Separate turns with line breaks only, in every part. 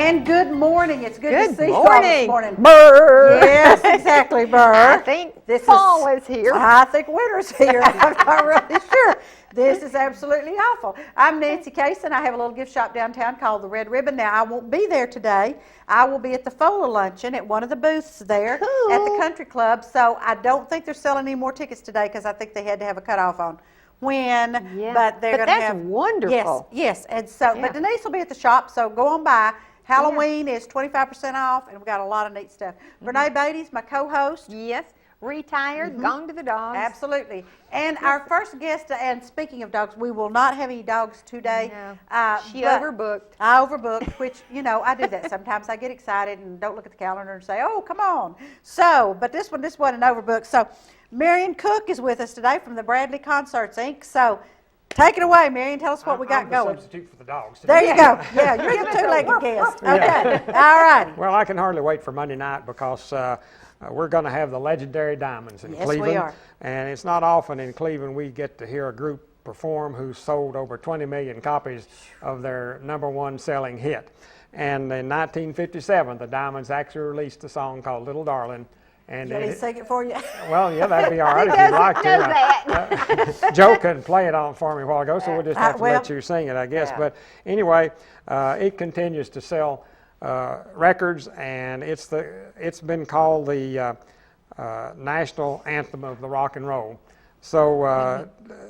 And good morning. It's good to see you all this morning.
Brr.
Yes, exactly, Burr.
I think fall is here.
I think winter's here. I'm not really sure. This is absolutely awful. I'm Nancy Case, and I have a little gift shop downtown called the Red Ribbon. Now, I won't be there today. I will be at the FOLA luncheon at one of the booths there at the country club. So I don't think they're selling any more tickets today because I think they had to have a cutoff on when.
Yeah.
But they're going to have.
That's wonderful.
Yes. And so, but Denise will be at the shop, so go on by. Halloween is 25% off, and we've got a lot of neat stuff. Renee Beatty's my co-host.
Yes, retired, gone to the dogs.
Absolutely. And our first guest, and speaking of dogs, we will not have any dogs today.
No. She overbooked.
I overbooked, which, you know, I do that sometimes. I get excited and don't look at the calendar and say, oh, come on. So, but this wasn't an overbook. So, Marion Cook is with us today from the Bradley Concerts, Inc. So, take it away, Marion. Tell us what we got going.
I'm the substitute for the dogs today.
There you go. Yeah, you're the two-legged guest. Okay. All righty.
Well, I can hardly wait for Monday night because we're going to have the legendary Diamonds in Cleveland.
We are.
And it's not often in Cleveland we get to hear a group perform who sold over 20 million copies of their #1 selling hit. And in 1957, the Diamonds actually released a song called Little Darling. And
Can he sing it for you?
Well, yeah, that'd be all right if you'd like to. Joe couldn't play it on for me a while ago, so we'll just have to let you sing it, I guess.
Yeah.
But anyway, it continues to sell records, and it's been called the national anthem of the rock and roll. So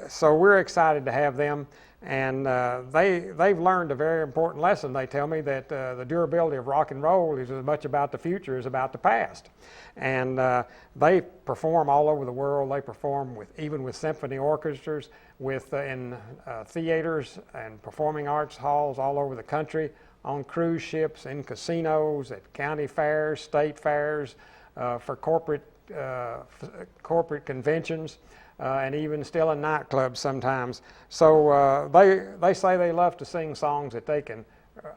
so we're excited to have them. And they've learned a very important lesson. They tell me that the durability of rock and roll is as much about the future as about the past. And they perform all over the world. They perform even with symphony orchestras, in theaters and performing arts halls all over the country, on cruise ships, in casinos, at county fairs, state fairs, for corporate conventions. And even still in nightclubs sometimes. So they say they love to sing songs that they can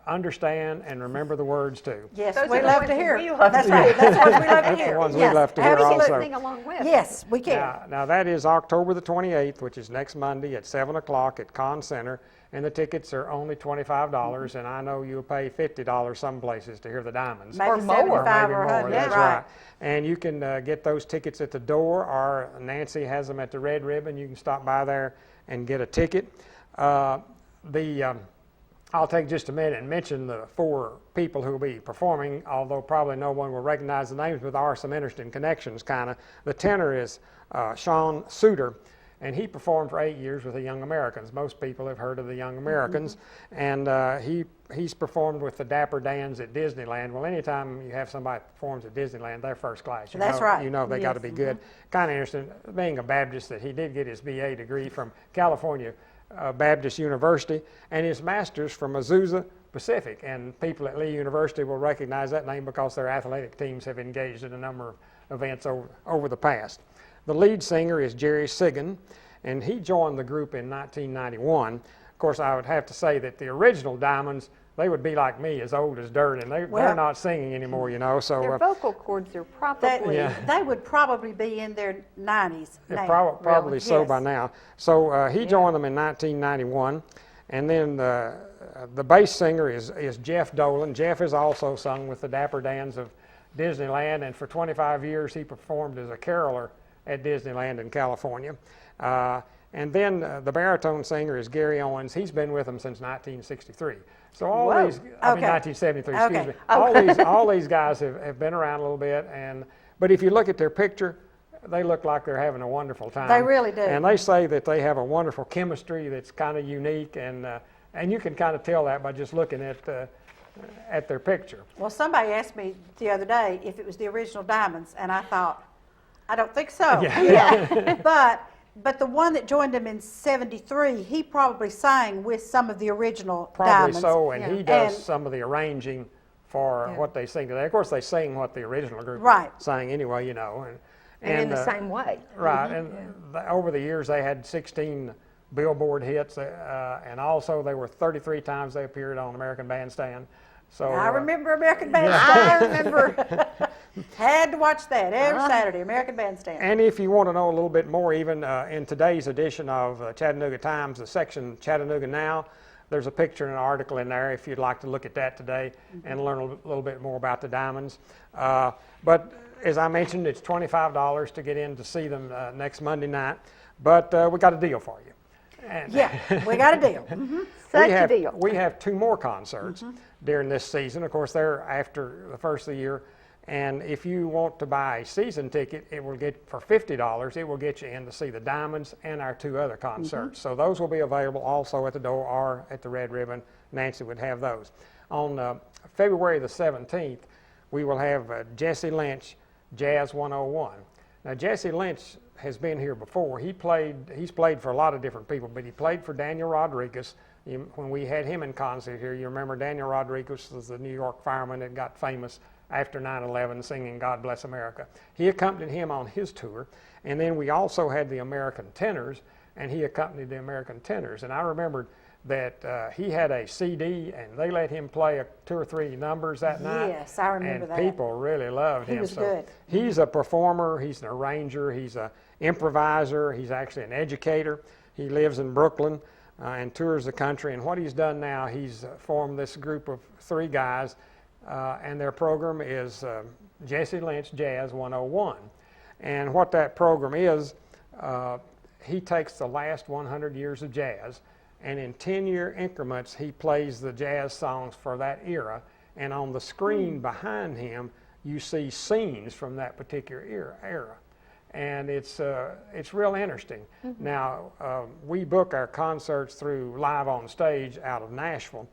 understand and remember the words to.
Yes, we love to hear. That's right. That's what we love to hear.
That's the ones we love to hear also.
Sing along with.
Yes, we can.
Now that is October the 28th, which is next Monday at 7 o'clock at Conn Center. And the tickets are only $25, and I know you'll pay $50 some places to hear the Diamonds.
Maybe
Or more.
75 or 100.
That's
right.
right. And you can get those tickets at the door, or Nancy has them at the Red Ribbon. You can stop by there and get a ticket. I'll take just a minute and mention the 4 people who will be performing, although probably no one will recognize the names, but there are some interesting connections, kind of. The tenor is Sean Suter. And he performed for 8 years with the Young Americans. Most people have heard of the Young Americans. And he's performed with the Dapper Dans at Disneyland. Well, anytime you have somebody that performs at Disneyland, they're first class.
That's right.
You know they got to be good. Kind of interesting, being a Baptist, that he did get his BA degree from California Baptist University and his master's from Azusa Pacific. And people at Lee University will recognize that name because their athletic teams have engaged in a number of events over the past. The lead singer is Jerry Sigan, and he joined the group in 1991. Of course, I would have to say that the original Diamonds, they would be like me, as old as dirt, and they're not singing anymore, you know. So
their vocal cords are probably...
They would probably be in their 90s now.
Probably
really.
so
Yes.
by now. So he joined them in 1991, and then the bass singer is Jeff Dolan. Jeff has also sung with the Dapper Dans of Disneyland, and for 25 years he performed as a caroler at Disneyland in California. And then the baritone singer is Gary Owens. He's been with them since 1963. So all these, I mean 1973, excuse me. All these guys have been around a little bit, but if you look at their picture, they look like they're having a wonderful time.
They really do.
And they say that they have a wonderful chemistry that's kind of unique, and you can kind of tell that by just looking at their picture.
Well, somebody asked me the other day if it was the original Diamonds, and I thought, I don't think so. But the one that joined him in '73, he probably sang with some of the original Diamonds.
Probably so, and he does some of the arranging for what they sing today. Of course, they sing what the original group sang anyway, you know.
And in the same way.
Right, and over the years they had 16 Billboard hits, and also they were 33 times they appeared on American Bandstand. So
I remember American Bandstand. I remember. Had to watch that every Saturday, American Bandstand.
And if you want to know a little bit more, even in today's edition of Chattanooga Times, the section Chattanooga Now, there's a picture and an article in there if you'd like to look at that today and learn a little bit more about the diamonds. But as I mentioned, it's $25 to get in to see them next Monday night. But we got a deal for you. And
Yeah, we got a deal.
Such a deal.
We have 2 more concerts during this season. Of course, they're after the first of the year. And if you want to buy a season ticket, it will get for $50. It will get you in to see the Diamonds and our 2 other concerts. So those will be available also at the door or at the Red Ribbon. Nancy would have those. On February the 17th, we will have Jesse Lynch Jazz 101. Now Jesse Lynch has been here before. He's played for a lot of different people, but he played for Daniel Rodriguez. When we had him in concert here, you remember Daniel Rodriguez was the New York fireman that got famous after 9/11 singing God Bless America. He accompanied him on his tour. And then we also had the American Tenors, and he accompanied the American Tenors. And I remembered that he had a CD, and they let him play 2 or 3 numbers that night.
Yes, I remember that.
And people really loved him.
He was good.
He's a performer, he's an arranger, he's an improviser, he's actually an educator. He lives in Brooklyn and tours the country. And what he's done now, he's formed this group of 3 guys, and their program is Jesse Lynch Jazz 101. And what that program is, he takes the last 100 years of jazz, and in 10-year increments, he plays the jazz songs for that era. And on the screen behind him, you see scenes from that particular era. And it's real interesting. Now, we book our concerts through Live on Stage out of Nashville,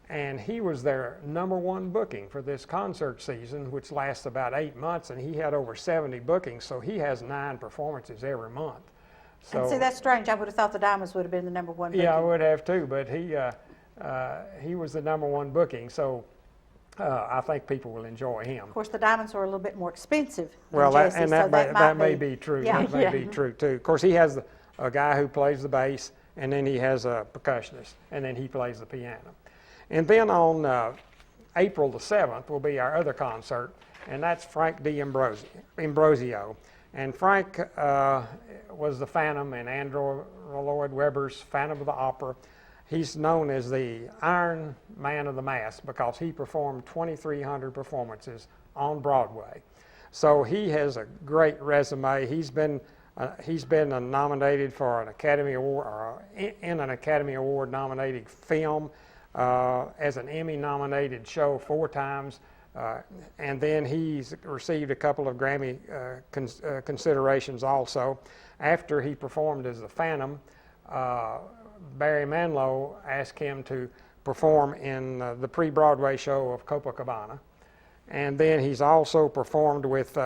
and he was their #1 booking for this concert season, which lasts about 8 months, and he had over 70 bookings, so he has 9 performances every month. So,
And see, that's strange. I would have thought the Diamonds would have been the #1 booking.
yeah, I would have too, but he was the #1 booking, so I think people will enjoy him.
Of course, the Diamonds are a little bit more expensive than
Well,
Jesse's,
and
so
that may be true.
Yeah.
That may be true too. Of course, he has a guy who plays the bass, and then he has a percussionist, and then he plays the piano. And then on April the 7th will be our other concert, and that's Frank D. Ambrosio. And Frank was the Phantom in Andrew Lloyd Webber's Phantom of the Opera. He's known as the Iron Man of the Mass because he performed 2,300 performances on Broadway. So he has a great resume. He's been nominated for an Academy Award, or in an Academy Award nominated film, as an Emmy nominated show 4 times. And then he's received a couple of Grammy considerations also. After he performed as the Phantom, Barry Manilow asked him to perform in the pre-Broadway show of Copacabana. And then he's also performed with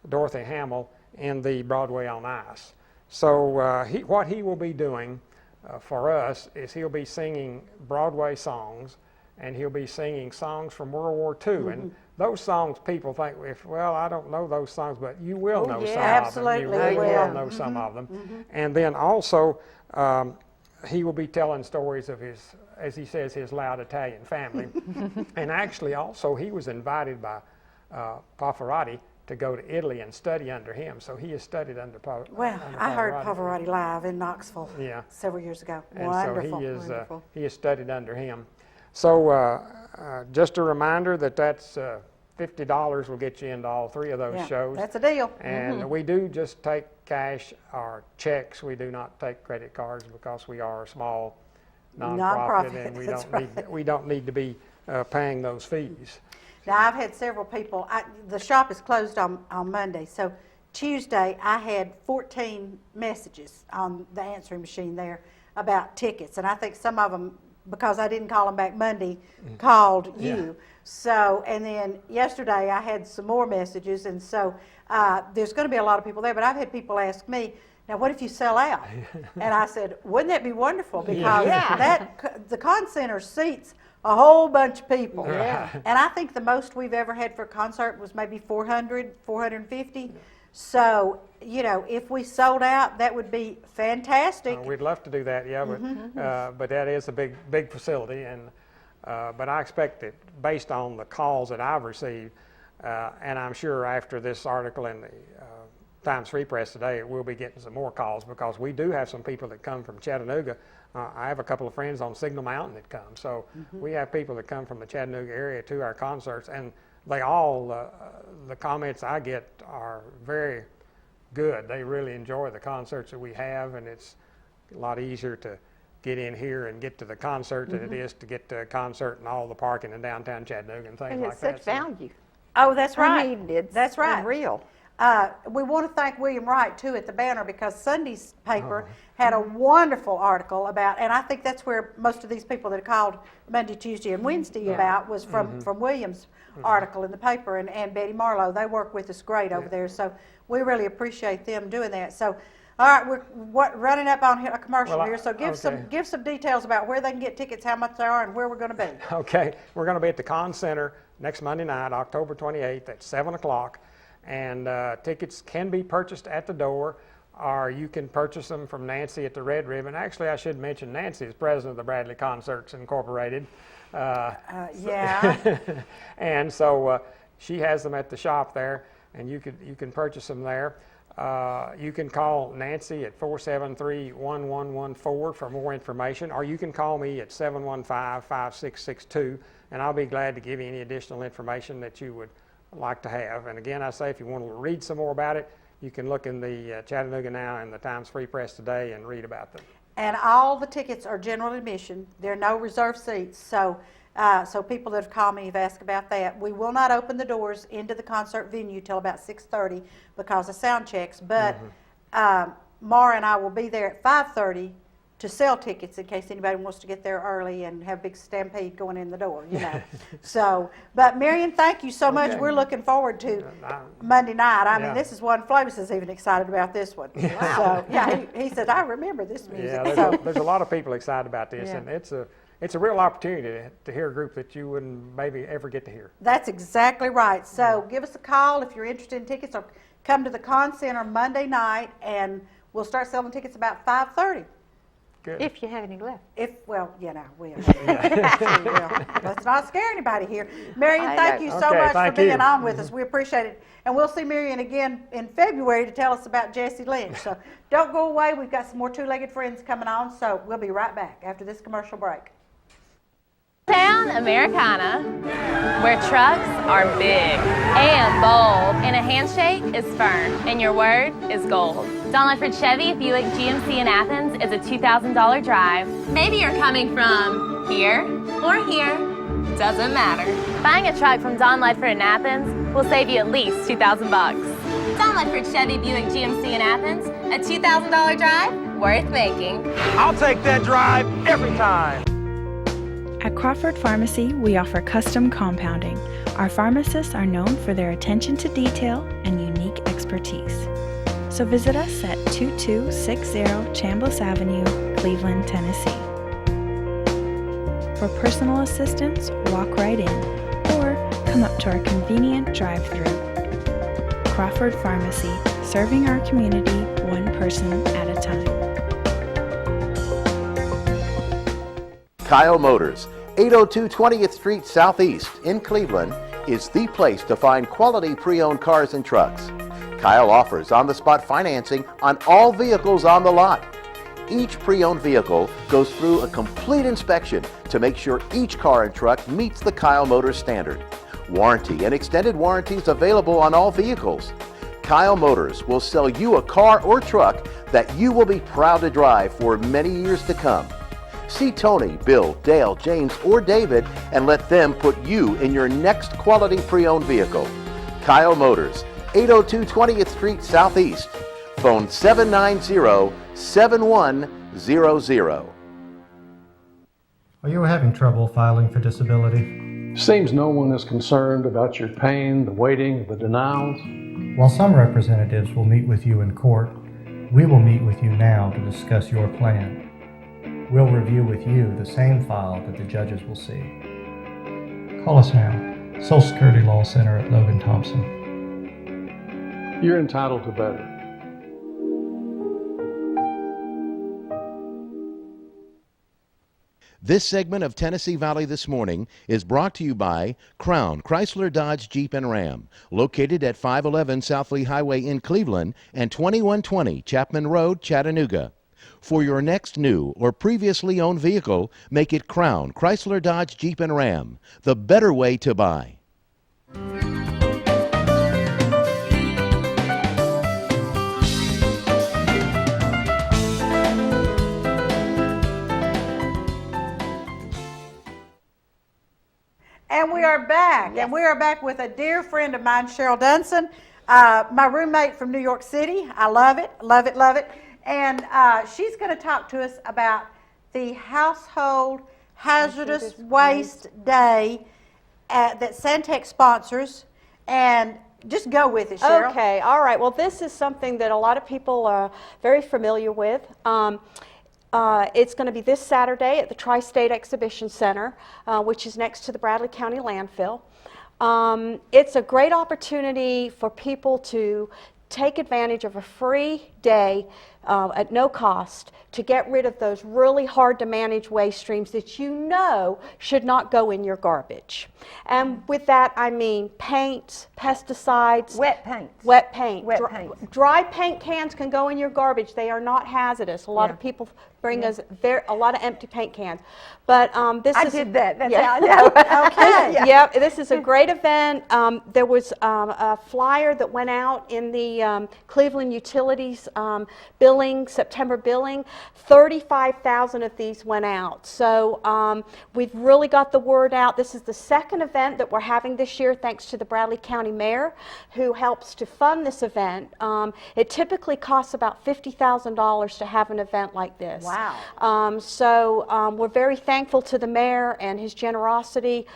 Dorothy Hamill in the Broadway on Ice. So what he will be doing for us is he'll be singing Broadway songs, and he'll be singing songs from World War II. And those songs, people think, well, I don't know those songs, but you will know some
absolutely.
of them. You really will know some of them. And then also, he will be telling stories of his, as he says, his loud Italian family. And actually, also, he was invited by Pavarotti to go to Italy and study under him. So he has studied under Pavarotti.
Well, I heard Pavarotti live in Knoxville several years ago.
And
Wonderful.
so he has studied under him. So just a reminder that's $50 will get you into all 3 of those shows.
That's a deal.
And we do just take cash or checks. We do not take credit cards because we are a small nonprofit, and we don't need to be paying those fees.
Now, I've had several people, the shop is closed on Monday, so Tuesday I had 14 messages on the answering machine there about tickets, and I think some of them, because I didn't call them back Monday, called you. So, and then yesterday I had some more messages, and so there's going to be a lot of people there, but I've had people ask me, now what if you sell out? And I said, wouldn't that be wonderful? Because the Con Center seats a whole bunch of people. And I think the most we've ever had for a concert was maybe 400, 450. So, you know, if we sold out, that would be fantastic.
We'd love to do that, but that is a big facility, and but I expect that based on the calls that I've received, and I'm sure after this article in the Times Free Press today, we'll be getting some more calls because we do have some people that come from Chattanooga. I have a couple of friends on Signal Mountain that come. So we have people that come from the Chattanooga area to our concerts, and they all, the comments I get are very good. They really enjoy the concerts that we have, and it's a lot easier to get in here and get to the concert than it is to get to a concert and all the parking in downtown Chattanooga and things
And
like
it's
that.
such value.
Oh, that's right.
I mean, it's
that's right.
real.
We want to thank William Wright, too, at the Banner, because Sunday's paper had a wonderful article about, and I think that's where most of these people that called Monday, Tuesday, and Wednesday about was from William's article in the paper, and Betty Marlowe. They work with us great over there, so we really appreciate them doing that. So, all right, we're running up on a commercial here, so give some details about where they can get tickets, how much they are, and where we're going to be.
Okay, we're going to be at the Con Center next Monday night, October 28th at 7 o'clock. And tickets can be purchased at the door, or you can purchase them from Nancy at the Red Ribbon. Actually, I should mention Nancy is president of the Bradley Concerts Incorporated.
Yeah.
And so she has them at the shop there, and you can purchase them there. You can call Nancy at 473-1114 for more information, or you can call me at 715-5662, and I'll be glad to give you any additional information that you would like to have. And again, I say if you want to read some more about it, you can look in the Chattanooga Now and the Times Free Press today and read about them. And
all the tickets are general admission. There are no reserved seats. So so people that have called me have asked about that. We will not open the doors into the concert venue till about 6:30 because of sound checks. But Mara and I will be there at 5:30 to sell tickets in case anybody wants to get there early and have a big stampede going in the door, you know. So, but Marion, thank you so much. We're looking forward to Monday night. I mean, this is one, Flavis is even excited about this one. Wow. So, yeah, he said, I remember this music.
Yeah, there's a lot of people excited about this, and it's a real opportunity to hear a group that you wouldn't maybe ever get to hear.
That's exactly right. So give us a call if you're interested in tickets, or come to the Con Center Monday night, and we'll start selling tickets about 5:30.
Good. If you have any left.
Well, you know, we'll. Let's not scare anybody here. Marion, thank you so much for being on with us. We appreciate it. And we'll see Marion again in February to tell us about Jesse Lynch. So don't go away. We've got some more two-legged friends coming on, so we'll be right back after this commercial break.
Town Americana, where trucks are big and bold, and a handshake is firm, and your word is gold. Don Ledford Chevy Buick GMC in Athens is a $2,000 drive. Maybe you're coming from here or here, doesn't matter. Buying a truck from Don Ledford in Athens will save you at least $2,000 bucks. Don Ledford Chevy Buick GMC in Athens, a $2,000 drive worth making.
I'll take that drive every time.
At Crawford Pharmacy, we offer custom compounding. Our pharmacists are known for their attention to detail and unique expertise. So visit us at 2260 Chambliss Avenue, Cleveland, Tennessee. For personal assistance, walk right in or come up to our convenient drive-thru. Crawford Pharmacy, serving our community one person at a time.
Kyle Motors, 802 20th Street Southeast in Cleveland, is the place to find quality pre-owned cars and trucks. Kyle offers on-the-spot financing on all vehicles on the lot. Each pre-owned vehicle goes through a complete inspection to make sure each car and truck meets the Kyle Motors standard. Warranty and extended warranties available on all vehicles. Kyle Motors will sell you a car or truck that you will be proud to drive for many years to come. See Tony, Bill, Dale, James, or David and let them put you in your next quality pre-owned vehicle. Kyle Motors, 802 20th Street Southeast. Phone 790-7100.
Are you having trouble filing for disability?
Seems no one is concerned about your pain, the waiting, the denials.
While some representatives will meet with you in court, we will meet with you now to discuss your plan. We'll review with you the same file that the judges will see. Call us now. Social Security Law Center at Logan Thompson.
You're entitled to better.
This segment of Tennessee Valley This Morning is brought to you by Crown Chrysler Dodge Jeep and Ram, located at 511 South Lee Highway in Cleveland and 2120 Chapman Road, Chattanooga. For your next new or previously owned vehicle, make it Crown Chrysler Dodge Jeep and Ram, the better way to buy.
And we are back, and we are back with a dear friend of mine, Cheryl Dunson, my roommate from New York City. I love it, love it, love it. And she's going to talk to us about the Household Hazardous Waste Day that Santec sponsors. And just go with it, Cheryl.
Okay, all right. Well, this is something that a lot of people are very familiar with. It's going to be this Saturday at the Tri-State Exhibition Center, which is next to the Bradley County landfill. It's a great opportunity for people to take advantage of a free day at no cost to get rid of those really hard to manage waste streams that you know should not go in your garbage. And with that I mean paint, pesticides,
Wet paint.
wet paint.
Wet paint.
Dry paint cans can go in your garbage. They are not hazardous. A lot of people bring us a lot of empty paint cans. But
I did that. That's how I know.
Okay. Yep. This is a great event. There was a flyer that went out in the Cleveland Utilities billing, September billing. 35,000 of these went out. So we've really got the word out. This is the second event that we're having this year, thanks to the Bradley County Mayor, who helps to fund this event. It typically costs about $50,000 to have an event like this.
Wow.
So we're very thankful to the mayor and his generosity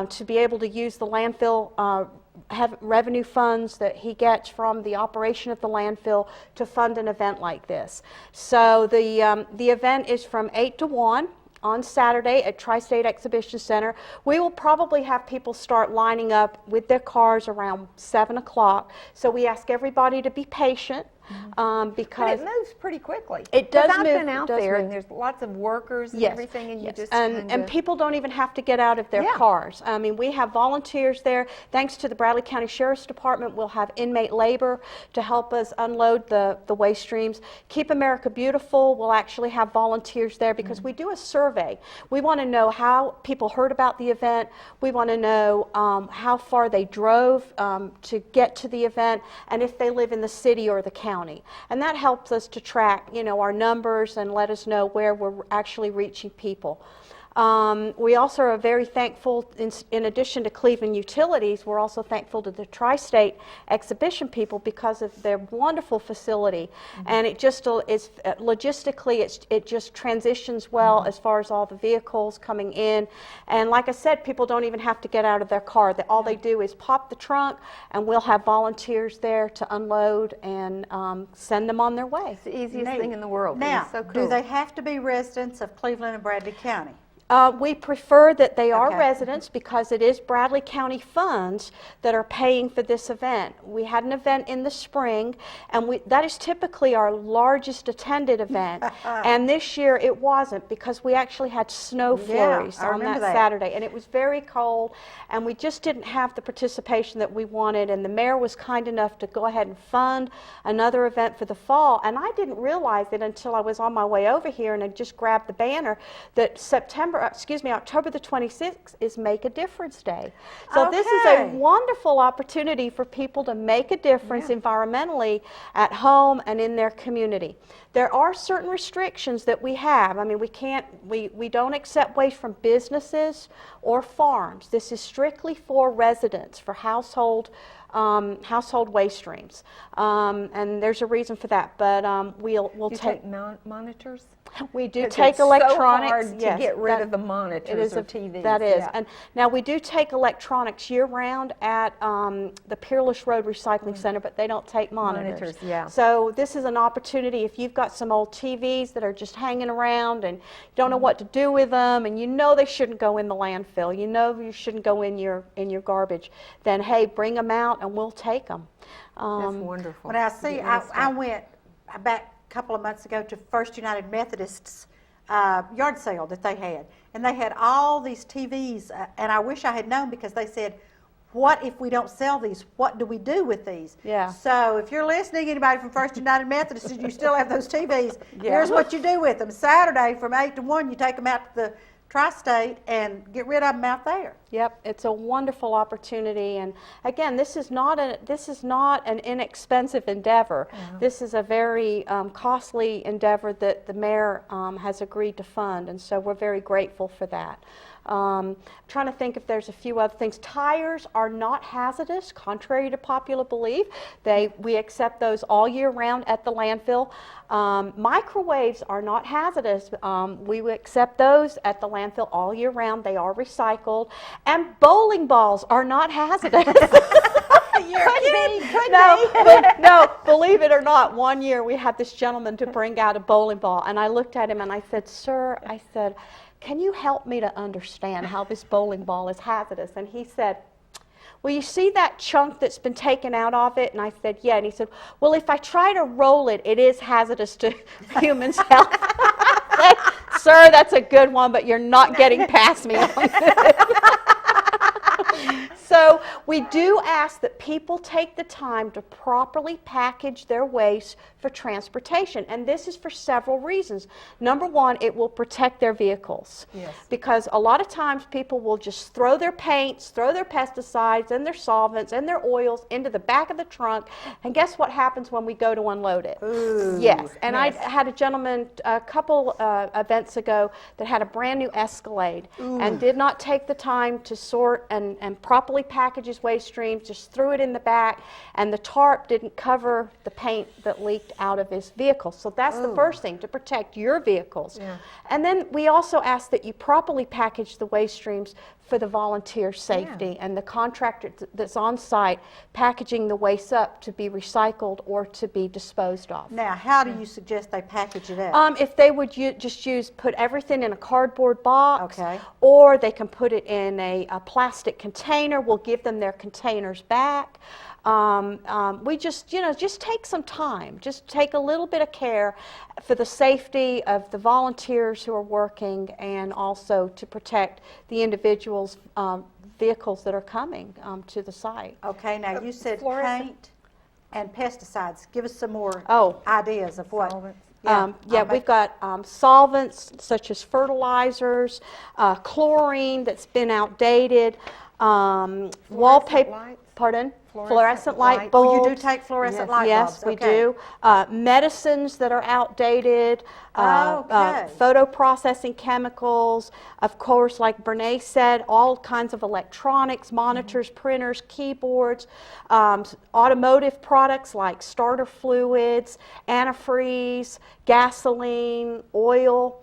to be able to use the landfill have revenue funds that he gets from the operation of the landfill to fund an event like this. So the event is from 8 to 1 on Saturday at Tri-State Exhibition Center. We will probably have people start lining up with their cars around 7 o'clock. So we ask everybody to be patient. Because
but it moves pretty quickly.
It does
I've
move.
been out there, and there's lots of workers and everything, and you just
and people don't even have to get out of their cars. I mean, we have volunteers there. Thanks to the Bradley County Sheriff's Department, we'll have inmate labor to help us unload the waste streams. Keep America Beautiful will actually have volunteers there because we do a survey. We want to know how people heard about the event. We want to know how far they drove to get to the event, and if they live in the city or the county. And that helps us to track, our numbers and let us know where we're actually reaching people. We also are very thankful, in addition to Cleveland Utilities, we're also thankful to the Tri-State Exhibition people because of their wonderful facility. And it just is logistically, it just transitions well as far as all the vehicles coming in. And like I said, people don't even have to get out of their car. All they do is pop the trunk, and we'll have volunteers there to unload and send them on their way.
It's the easiest thing in the world.
Now,
It's so cool.
do they have to be residents of Cleveland and Bradley County?
We prefer that they are
Okay.
residents because it is Bradley County funds that are paying for this event. We had an event in the spring, and that is typically our largest attended event. And this year it wasn't because we actually had snow flurries
I
on
remember
that
that.
Saturday, and it was very cold, and we just didn't have the participation that we wanted. And the mayor was kind enough to go ahead and fund another event for the fall. And I didn't realize it until I was on my way over here, and I just grabbed the banner that October the 26th is Make a Difference Day. So this is a wonderful opportunity for people to make a difference environmentally at home and in their community. There are certain restrictions that we have. I mean, we don't accept waste from businesses or farms. This is strictly for residents, for household waste streams, and there's a reason for that. But we'll
take monitors.
We do take electronics.
It's so hard to get rid of the monitors or TVs.
That is, and now we do take electronics year-round at the Peerless Road Recycling Center, but they don't take monitors. So this is an opportunity if you've got some old TVs that are just hanging around and you don't know what to do with them, and you know they shouldn't go in the landfill, you know you shouldn't go in your garbage, then hey, bring them out and we'll take them.
That's wonderful.
When I went back a couple of months ago to First United Methodists yard sale that they had. And they had all these TVs, and I wish I had known because they said, what if we don't sell these? What do we do with these?
Yeah.
So if you're listening, anybody from First United Methodist, and you still have those TVs, here's what you do with them. Saturday from 8 to 1, you take them out to the Tri-State and get rid of them out there.
Yep, it's a wonderful opportunity, and again, this is not an inexpensive endeavor. This is a very costly endeavor that the mayor has agreed to fund, and so we're very grateful for that. Trying to think if there's a few other things. Tires are not hazardous, contrary to popular belief. We accept those all year round at the landfill. Microwaves are not hazardous. We accept those at the landfill all year round. They are recycled. And bowling balls are not hazardous. No, believe it or not, one year we had this gentleman to bring out a bowling ball, and I looked at him and I said, "Sir," I said, "can you help me to understand how this bowling ball is hazardous?" And he said, "Well, you see that chunk that's been taken out of it?" And I said, "Yeah." And he said, "Well, if I try to roll it, it is hazardous to humans' health." I said, "Sir, that's a good one, but you're not getting past me on this." So we do ask that people take the time to properly package their waste for transportation, and this is for several reasons. Number one, it will protect their vehicles.
Yes.
Because a lot of times people will just throw their paints, throw their pesticides and their solvents and their oils into the back of the trunk, and guess what happens when we go to unload it?
Ooh.
Yes, and I had a gentleman a couple events ago that had a brand new Escalade and did not take the time to sort and properly package his waste streams, just threw it in the back, and the tarp didn't cover the paint that leaked out of his vehicle. So that's the first thing, to protect your vehicles.
Yeah.
And then we also ask that you properly package the waste streams for the volunteer safety and the contractor that's on site packaging the waste up to be recycled or to be disposed of.
Now, how do you suggest they package it up?
If they would put everything in a cardboard box,
Okay.
or they can put it in a plastic container. We'll give them their containers back. We just take some time, just take a little bit of care for the safety of the volunteers who are working, and also to protect the individuals' vehicles that are coming to the site.
Okay, now you said
fluorescent-
paint and pesticides. Give us some more
Oh.
ideas of what.
Solvents.
We've got solvents such as fertilizers, chlorine that's been outdated, wallpaper.
lights?
Pardon?
Fluorescent
light
lights.
bulbs.
Oh, you do take fluorescent light
Yes,
bulbs?
we
Okay.
do. Medicines that are outdated,
Okay.
photo processing chemicals, of course, like Bernays said, all kinds of electronics, monitors, printers, keyboards, automotive products like starter fluids, antifreeze, gasoline, oil,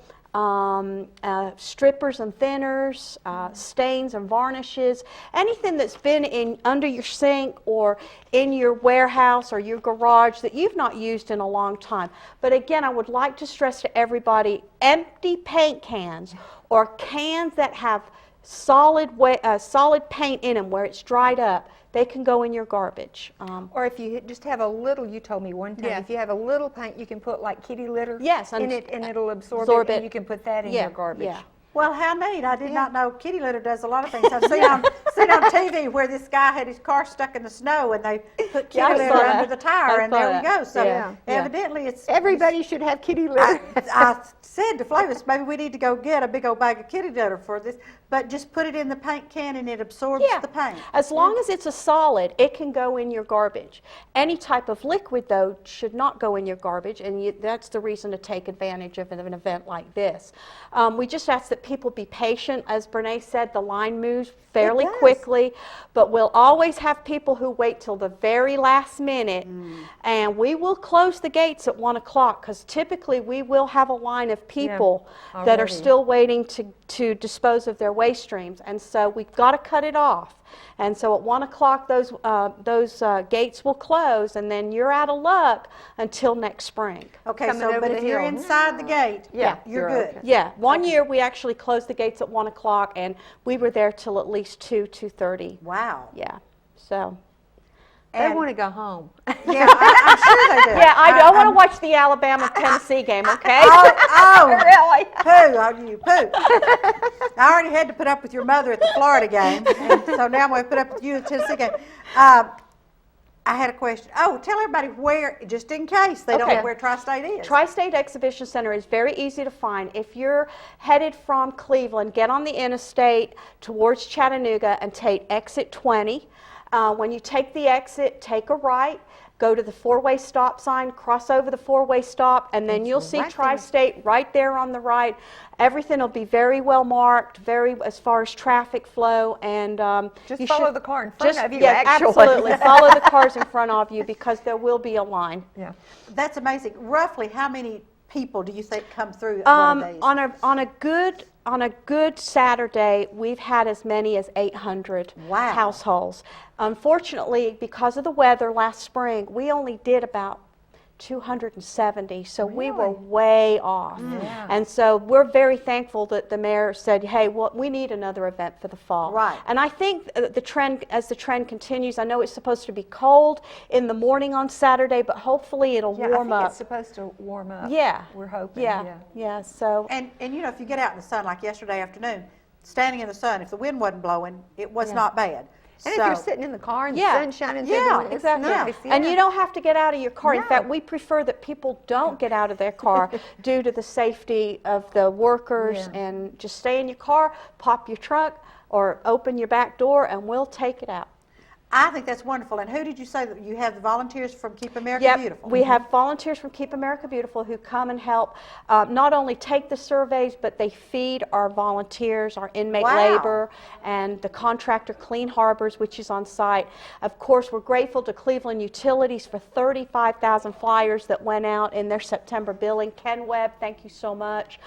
strippers and thinners, stains and varnishes, anything that's been under your sink or in your warehouse or your garage that you've not used in a long time. But again, I would like to stress to everybody, empty paint cans or cans that have solid paint in them where it's dried up, they can go in your garbage.
Or if you just have a little, you told me one time, if you have a little paint, you can put like kitty litter in it, and it'll absorb it, and you can put that in your garbage.
Yeah.
Well, how neat. I did not know kitty litter does a lot of things. I've seen on TV where this guy had his car stuck in the snow and they put kitty
I
litter
saw
under
that.
the tire,
I
and
saw
there we
that.
go. So
Yeah.
evidently it's...
Everybody should have kitty litter.
I said to Flavis, maybe we need to go get a big old bag of kitty litter for this, but just put it in the paint can and it absorbs the paint.
As long as it's a solid, it can go in your garbage. Any type of liquid, though, should not go in your garbage, and that's the reason to take advantage of an event like this. We just ask that people be patient. As Bernays said, the line moves fairly quickly, but we'll always have people who wait till the very last minute, and we will close the gates at 1 o'clock, because typically we will have a line of people that are still waiting to dispose of their waste streams, and so we've got to cut it off. And so at 1 o'clock those gates will close, and then you're out of luck until next spring.
Okay,
Coming
so
over
but
the
if you're
hill.
inside the gate, you're good.
okay.
Yeah, one year we actually closed the gates at 1 o'clock, and we were there till at least 2:30.
Wow.
Yeah, so
They want to go home.
Yeah, I'm sure they do.
Yeah, I want to watch the Alabama-Tennessee game, okay?
Oh,
Really?
poo on you, poo. I already had to put up with your mother at the Florida game, and so now I'm going to put up with you at the Tennessee game. I had a question. Oh, tell everybody where, just in case they don't know where Tri-State is.
Tri-State Exhibition Center is very easy to find. If you're headed from Cleveland, get on the interstate towards Chattanooga and take exit 20. When you take the exit, take a right, go to the four-way stop sign, cross over the four-way stop, and then you'll see Tri-State right there on the right. Everything will be very well marked, as far as traffic flow, and
just follow the car in front of you.
Yeah,
actually.
absolutely. Follow the cars in front of you because there will be a line.
Yeah,
that's amazing. Roughly, how many people do you think come through one of these?
On a good Saturday, we've had as many as 800 households. Unfortunately, because of the weather last spring, we only did about 270, so we were way off.
Yeah.
And so we're very thankful that the mayor said, hey, well, we need another event for the fall.
Right.
And I think as the trend continues, I know it's supposed to be cold in the morning on Saturday, but hopefully it'll warm up.
It's supposed to warm up.
Yeah.
We're hoping.
Yeah. So.
And you know, if you get out in the sun like yesterday afternoon, standing in the sun, if the wind wasn't blowing, it was not bad.
And if you're sitting in the car and the sun's shining through the window,
exactly.
nice.
And you don't have to get out of your car. In fact, we prefer that people don't get out of their car due to the safety of the workers, and just stay in your car, pop your trunk, or open your back door, and we'll take it out.
I think that's wonderful. And who did you say that you have the volunteers from Keep America Beautiful?
We have volunteers from Keep America Beautiful who come and help not only take the surveys, but they feed our volunteers, our inmate labor, and the contractor Clean Harbors, which is on site. Of course, we're grateful to Cleveland Utilities for 35,000 flyers that went out in their September billing. Ken Webb, thank you so much.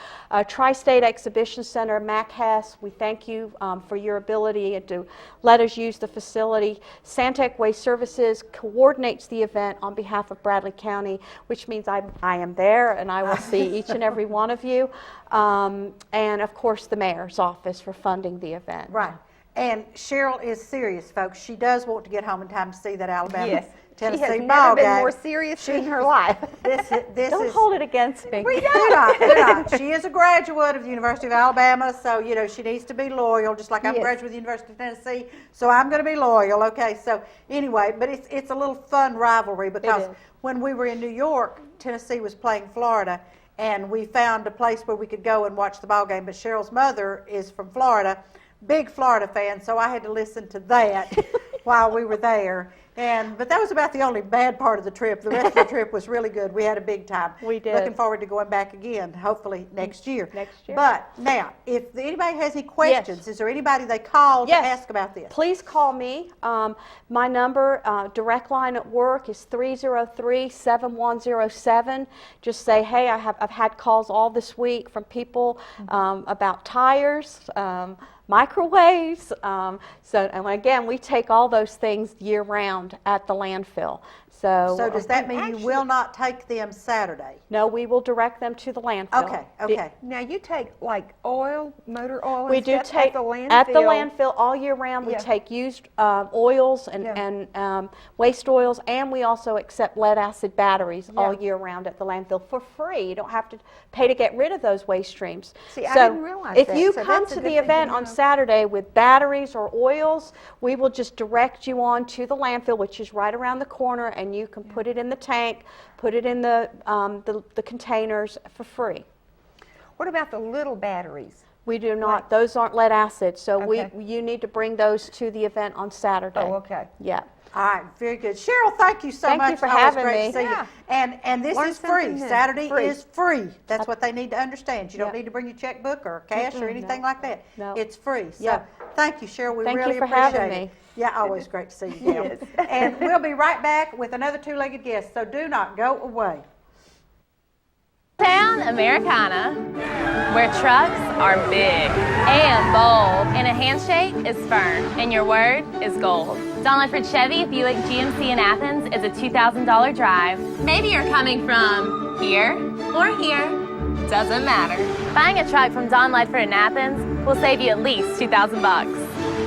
Tri-State Exhibition Center, Mac Hess, we thank you for your ability to let us use the facility. Santec Waste Services coordinates the event on behalf of Bradley County, which means I am there and I will see each and every one of you. And of course the mayor's office for funding the event.
Right. And Cheryl is serious, folks. She does want to get home in time to see that Alabama Tennessee ball game.
She has never been more serious in her life.
Don't hold it against me.
We don't. Do not. She is a graduate of the University of Alabama, so you know she needs to be loyal, just like I'm a graduate of the University of Tennessee. So I'm going to be loyal. Okay. So anyway, but it's a little fun rivalry because when we were in New York, Tennessee was playing Florida, and we found a place where we could go and watch the ball game. But Cheryl's mother is from Florida, big Florida fan, so I had to listen to that while we were there. But that was about the only bad part of the trip. The rest of the trip was really good. We had a big time.
We did.
Looking forward to going back again, hopefully next year.
Next year.
But now, if anybody has any questions, is there anybody they call to ask about this?
Please call me. My number, direct line at work, is 303-7107. Just say, hey, I've had calls all this week from people about tires, microwaves. And again, we take all those things year round at the landfill. So
does that mean you will not take them Saturday?
No, we will direct them to the landfill.
Okay.
Now you take like oil, motor oil.
We do take at the landfill all year round. We take used oils and waste oils, and we also accept lead acid batteries all year round at the landfill for free. You don't have to pay to get rid of those waste streams.
See, I didn't realize
if
that.
you come to the event on Saturday with batteries or oils, we will just direct you on to the landfill, which is right around the corner, and you can put it in the tank, put it in the containers for free.
What about the little batteries?
We do not. Those aren't lead acid, so you need to bring those to the event on Saturday.
Oh, okay.
Yeah.
All right, very good. Cheryl, thank you so much.
Thank you for having me.
To see you. And this is free. Saturday is free. That's what they need to understand. You don't need to bring your checkbook or cash or anything like that.
No.
It's free. So thank you, Cheryl. We
Thank
really
you for
appreciate
having
it.
me.
Yeah, always great to see you, Gail. And we'll be right back with another two-legged guest, so do not go away.
Town Americana, where trucks are big and bold, and a handshake is firm, and your word is gold. Don Ledford Chevy Buick GMC in Athens is a $2,000 drive. Maybe you're coming from here or here, doesn't matter. Buying a truck from Don Ledford in Athens will save you at least $2,000.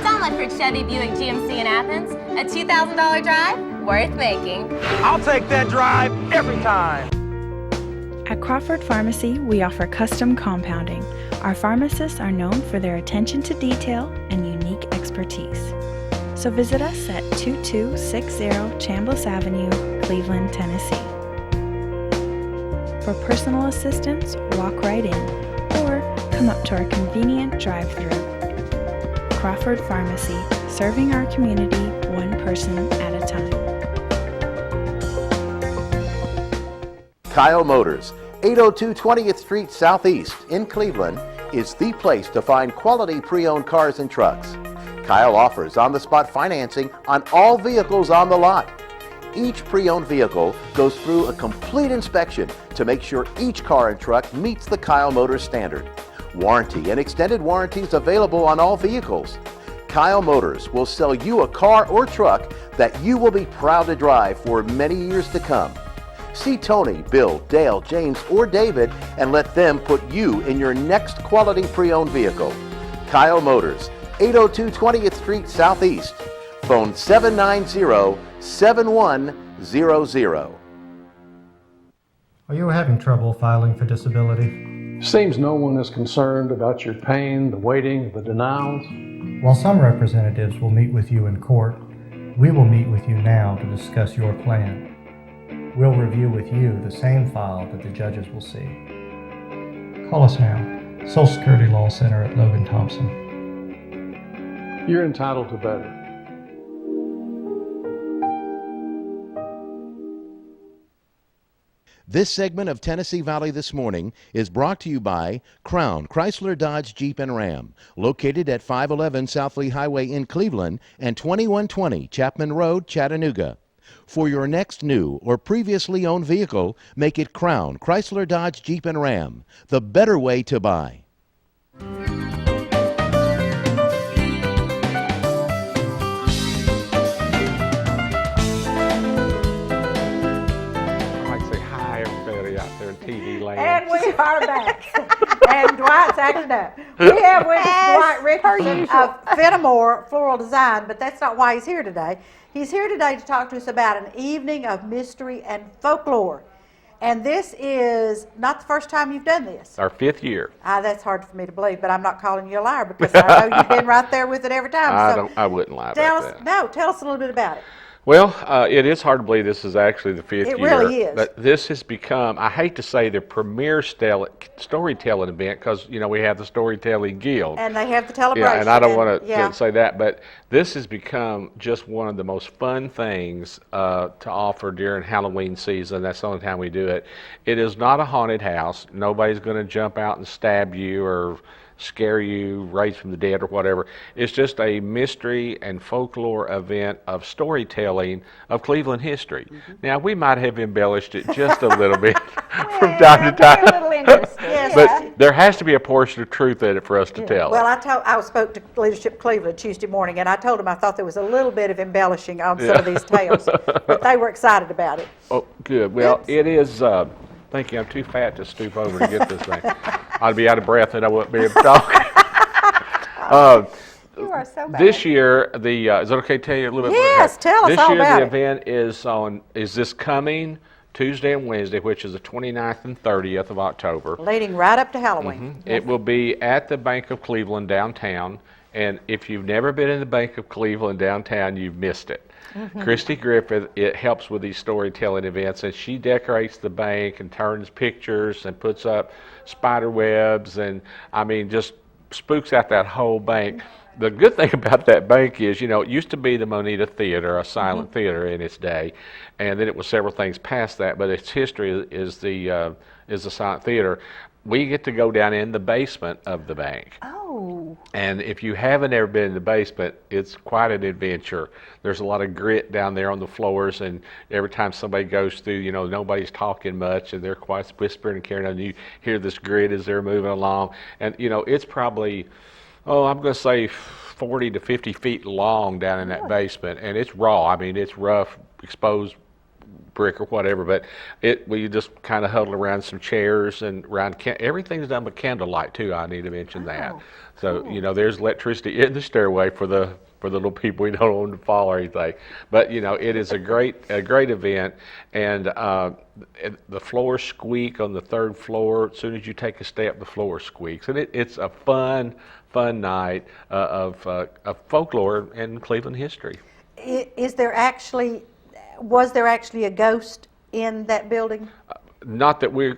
Don Ledford Chevy Buick GMC in Athens, a $2,000 drive. worth making.
I'll take that drive every time.
At Crawford Pharmacy, we offer custom compounding. Our pharmacists are known for their attention to detail and unique expertise. So visit us at 2260 Chambliss Avenue, Cleveland, Tennessee. For personal assistance, walk right in or come up to our convenient drive-thru. Crawford Pharmacy, serving our community one person at a time.
Kyle Motors, 802 20th Street Southeast in Cleveland, is the place to find quality pre-owned cars and trucks. Kyle offers on-the-spot financing on all vehicles on the lot. Each pre-owned vehicle goes through a complete inspection to make sure each car and truck meets the Kyle Motors standard. Warranty and extended warranties available on all vehicles. Kyle Motors will sell you a car or truck that you will be proud to drive for many years to come. See Tony, Bill, Dale, James, or David and let them put you in your next quality pre-owned vehicle. Kyle Motors, 802 20th Street Southeast. Phone 790-7100.
Are you having trouble filing for disability?
Seems no one is concerned about your pain, the waiting, the denials.
While some representatives will meet with you in court, we will meet with you now to discuss your plan. We'll review with you the same file that the judges will see. Call us now, Social Security Law Center at Logan Thompson.
You're entitled to better.
This segment of Tennessee Valley This Morning is brought to you by Crown Chrysler Dodge Jeep and Ram, located at 511 South Lee Highway in Cleveland and 2120 Chapman Road, Chattanooga. For your next new or previously owned vehicle, make it Crown Chrysler Dodge Jeep and Ram, the better way to buy.
TV land.
And we are back. And Dwight's acting up. We have with us Dwight Richardson of Fenimore Floral Design, but that's not why he's here today. He's here today to talk to us about an evening of mystery and folklore. And this is not the first time you've done this.
Our 5th year.
That's hard for me to believe, but I'm not calling you a liar because I know you've been right there with it every time.
I wouldn't lie about that.
No, tell us a little bit about it.
Well, it is hard to believe this is actually the 5th year.
It really is.
But this has become, I hate to say, the premier storytelling event because, you know, we have the Storytelling Guild.
And they have the celebration.
Yeah, and I don't want to say that, but this has become just one of the most fun things to offer during Halloween season. That's the only time we do it. It is not a haunted house. Nobody's going to jump out and stab you or scare you, raised from the dead or whatever. It's just a mystery and folklore event of storytelling of Cleveland history. Mm-hmm. Now, we might have embellished it just a little bit from time to time.
A little interesting.
Yes.
But there has to be a portion of truth in it for us to tell.
Well, I spoke to Leadership Cleveland Tuesday morning, and I told them I thought there was a little bit of embellishing on some of these tales, but they were excited about it.
Oh, good. Well, it is... Thank you. I'm too fat to stoop over to get this thing. I'd be out of breath and I wouldn't be able to talk.
You are so bad.
This year, is it okay to tell you a little bit more?
Yes, tell us all about it.
This year, the event is this coming Tuesday and Wednesday, which is the 29th and 30th of October.
Leading right up to Halloween.
Mm-hmm. It will be at the Bank of Cleveland downtown. And if you've never been in the Bank of Cleveland downtown, you've missed it. Mm-hmm. Christy Griffith, it helps with these storytelling events, and she decorates the bank and turns pictures and puts up spider webs and, I mean, just spooks out that whole bank. The good thing about that bank is, you know, it used to be the Moneta Theater, a silent theater in its day, and then it was several things past that, but its history is the silent theater. We get to go down in the basement of the bank.
Oh.
And if you haven't ever been in the basement, it's quite an adventure. There's a lot of grit down there on the floors, and every time somebody goes through, you know, nobody's talking much, and they're quite whispering and carrying on. You hear this grit as they're moving along. And, you know, it's probably, I'm going to say 40 to 50 feet long down in that basement, and it's raw. I mean, it's rough, exposed brick or whatever, but we just kind of huddle around some chairs and around, everything's done with candlelight too, I need to mention that. So, you know, there's electricity in the stairway for the little people we don't want to fall or anything. But, you know, it is a great event, and the floors squeak on the 3rd floor. As soon as you take a step, the floor squeaks. And it's a fun night of folklore and Cleveland history.
Was there actually a ghost in that building?
Not that we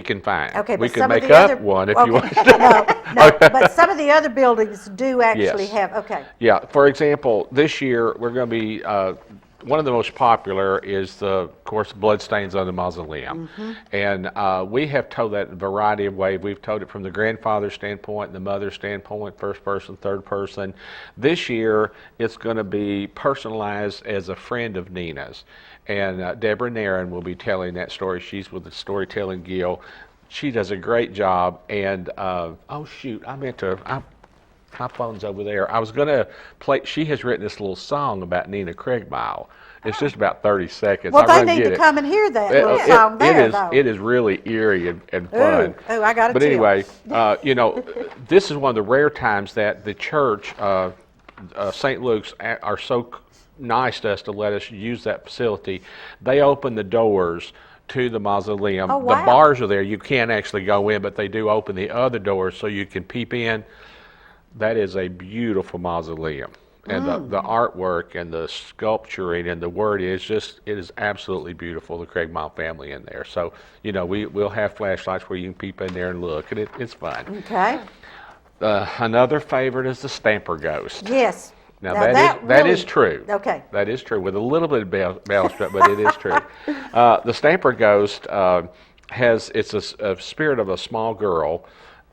can find.
Okay,
we
but
can
some of
make
the
up
other,
one if
okay.
you want.
No, but some of the other buildings do actually
Yes.
have. Okay.
Yeah. For example, this year we're going to be one of the most popular is of course, bloodstains on the mausoleum, and we have told that in a variety of ways. We've told it from the grandfather standpoint, the mother standpoint, first person, third person. This year it's going to be personalized as a friend of Nina's. And Deborah Nairn will be telling that story. She's with the Storytelling Guild. She does a great job. And, oh shoot, my phone's over there. I was going to play, she has written this little song about Nina Craigmile. It's just about 30 seconds.
Well, they need to come and hear that little song there, though.
It is really eerie and fun.
Ooh, I got it.
But anyway, you know, this is one of the rare times that the church, St. Luke's, are so nice to us to let us use that facility. They open the doors to the mausoleum.
Oh, wow.
The bars are there. You can't actually go in, but they do open the other doors so you can peep in. That is a beautiful mausoleum. And the artwork and the sculpturing and the word it is absolutely beautiful, the Craigmile family in there. So, you know, we'll have flashlights where you can peep in there and look, and it's fun.
Okay.
Another favorite is the Stamper Ghost.
Yes.
Now that is true.
Okay.
That is true, with a little bit of embellishment, but it is true. The Stamper Ghost it's a spirit of a small girl,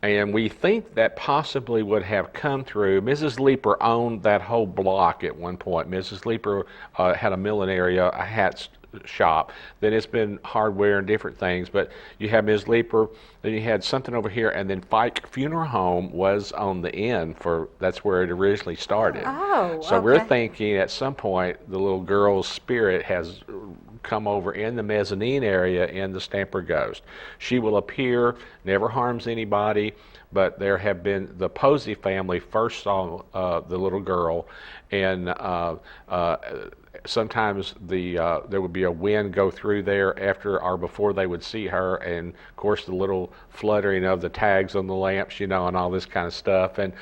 and we think that possibly would have come through. Mrs. Leeper owned that whole block at one point. Mrs. Leeper had a millinery, a hat shop. Then it's been hardware and different things, but you have Ms. Leeper, then you had something over here, and then Fike Funeral Home was on the end that's where it originally started.
Oh,
so we're thinking at some point the little girl's spirit has come over in the mezzanine area in the Stamper Ghost. She will appear, never harms anybody, but there have been, the Posey family first saw the little girl, and sometimes there would be a wind go through there after or before they would see her, and of course the little fluttering of the tags on the lamps, you know, and all this kind of stuff. And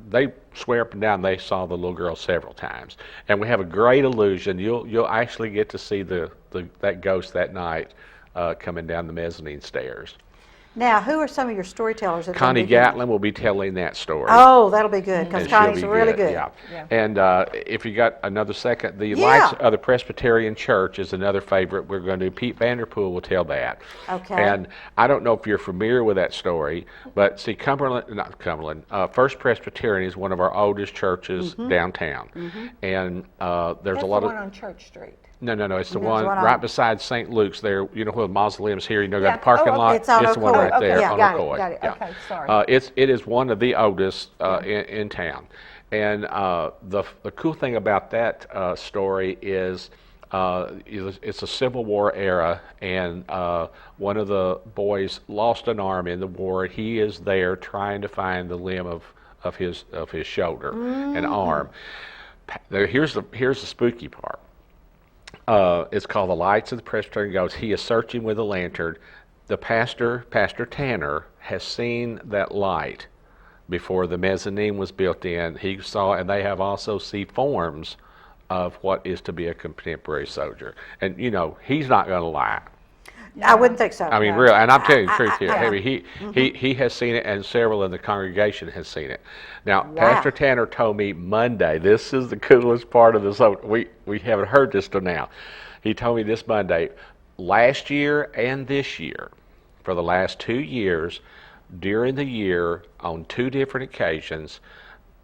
they swear up and down they saw the little girl several times. And we have a great illusion. You'll actually get to see that ghost that night coming down the mezzanine stairs.
Now, who are some of your storytellers?
Connie Gatlin will be telling that story.
Oh, that'll be good, because
And she'll
Connie's
be
really good.
Yeah. And if you got another second, the Lights of the Presbyterian Church is another favorite. We're going to do, Pete Vanderpool will tell that.
Okay.
And I don't know if you're familiar with that story, but see, First Presbyterian is one of our oldest churches downtown. And there's a lot of...
That's the one on Church Street.
No, it's the one right beside St. Luke's there. You know where the mausoleum's here, you know, got the parking lot?
It's on
the one right there on
Ocoee.
Ocoee.
Got it.
Yeah.
Okay, sorry.
It is one of the oldest in town. And the cool thing about that story is it's a Civil War era, and one of the boys lost an arm in the war. He is there trying to find the limb of his shoulder and arm. Here's the spooky part. It's called The Lights of the Presbyterian Ghost. He is searching with a lantern. The Pastor Tanner, has seen that light before the mezzanine was built in. He saw, and they have also seen forms of what is to be a contemporary soldier. And, you know, he's not going to lie.
I wouldn't think so.
I mean, really, and I'm telling you the truth here. I mean, he has seen it, and several in the congregation has seen it. Now, Pastor Tanner told me Monday, this is the coolest part of this. We haven't heard this till now. He told me this Monday, last year and this year, for the last 2 years, during the year, on 2 different occasions,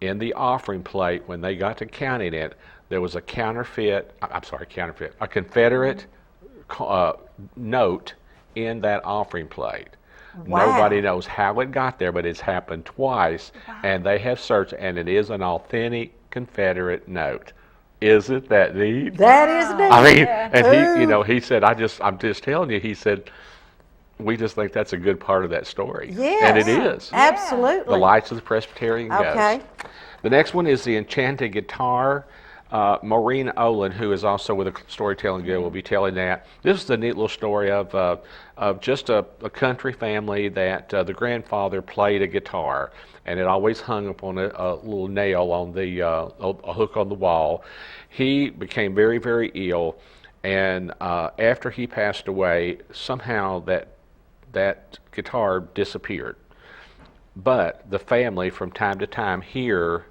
in the offering plate, when they got to counting it, there was a Confederate note in that offering plate. Wow. Nobody knows how it got there, but it's happened twice, and they have searched, and it is an authentic Confederate note. Isn't that neat?
That is neat.
I mean, and he said, I'm just telling you, he said, we just think that's a good part of that story.
Yes.
And it is.
Absolutely.
The Lights of the Presbyterian
Okay.
Ghost. The next one is the Enchanted Guitar. Maureen Olin, who is also with the Storytelling Guild, will be telling that. This is a neat little story of just a country family that the grandfather played a guitar, and it always hung up on a little nail on the a hook on the wall. He became very, very ill, and after he passed away, somehow that guitar disappeared. But the family, from time to time, hear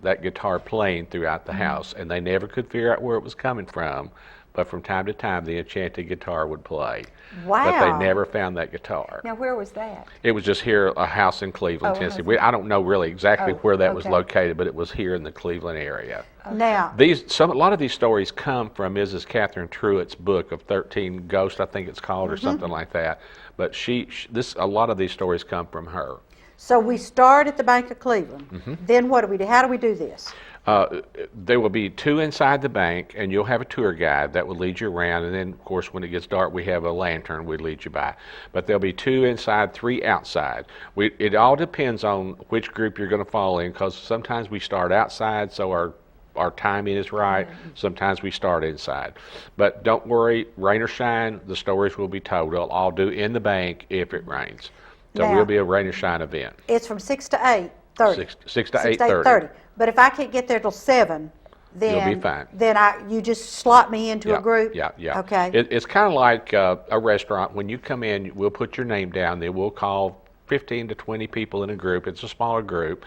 that guitar playing throughout the house, and they never could figure out where it was coming from, but from time to time the enchanted guitar would play.
Wow.
But they never found that guitar.
Now, where was that?
It was just here, a house in Cleveland, Tennessee. I don't know really exactly where that was located, but it was here in the Cleveland area.
Now,
A lot of these stories come from Mrs. Catherine Truett's book of 13 Ghosts, I think it's called, or something like that. But a lot of these stories come from her.
so we start at the Bank of Cleveland. Then what do we do? How do we do this?
There will be 2 inside the bank, and you'll have a tour guide that will lead you around. And then, of course, when it gets dark, we have a lantern we lead you by. But there'll be 2 inside, 3 outside. It all depends on which group you're going to fall in, because sometimes we start outside, so our timing is right. Sometimes we start inside. But don't worry, rain or shine, the stories will be told. They'll all do in the bank if it rains. So
Now,
we'll be a rain or shine event.
It's from 6 to 8:30.
6 to 8:30.
8:30. But if I can't get there till 7, then
You'll be fine.
Then you just slot me into a group.
Yeah.
Okay.
It's kind of like a restaurant. When you come in, we'll put your name down. Then we'll call 15 to 20 people in a group. It's a smaller group.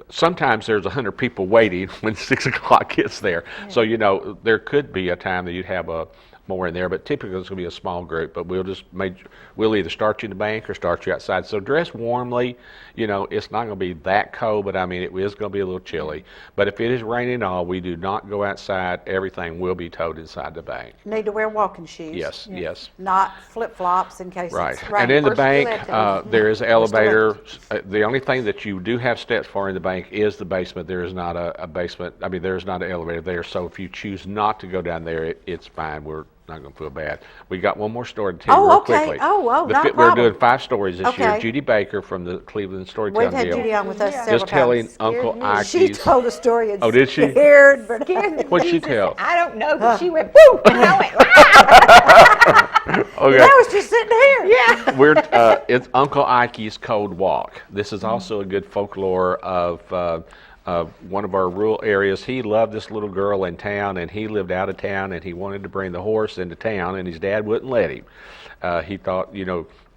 Sometimes there's 100 people waiting when 6 o'clock gets there. Yeah. So, there could be a time that you'd have more in there, but typically it's going to be a small group. But we'll either start you in the bank or start you outside. So dress warmly. It's not going to be that cold, but I mean, it is going to be a little chilly. But if it is raining at all, we do not go outside. Everything will be towed inside the bank.
Need to wear walking shoes.
Yes.
Not flip-flops in case
Right.
it's raining.
And in the bank, there is an elevator. The only thing that you do have steps for in the bank is the basement. There is not a basement. I mean, there is not an elevator there. So if you choose not to go down there, it's fine. We're not going to feel bad. We got one more story to tell you real quickly.
Not a
We're
problem.
doing 5 stories this year.
Okay.
Judy Baker from the Cleveland Storytelling
We've had
Guild.
Judy on with us several
Just telling
times.
Uncle Ike's.
She told a story and
did she?
scared, but
What'd she tell?
I don't know, but she went, woo! And I went,
Okay.
I was just sitting here.
yeah.
It's Uncle Ike's Cold Walk. This is also a good folklore of one of our rural areas. He loved this little girl in town, and he lived out of town, and he wanted to bring the horse into town, and his dad wouldn't let him. He thought,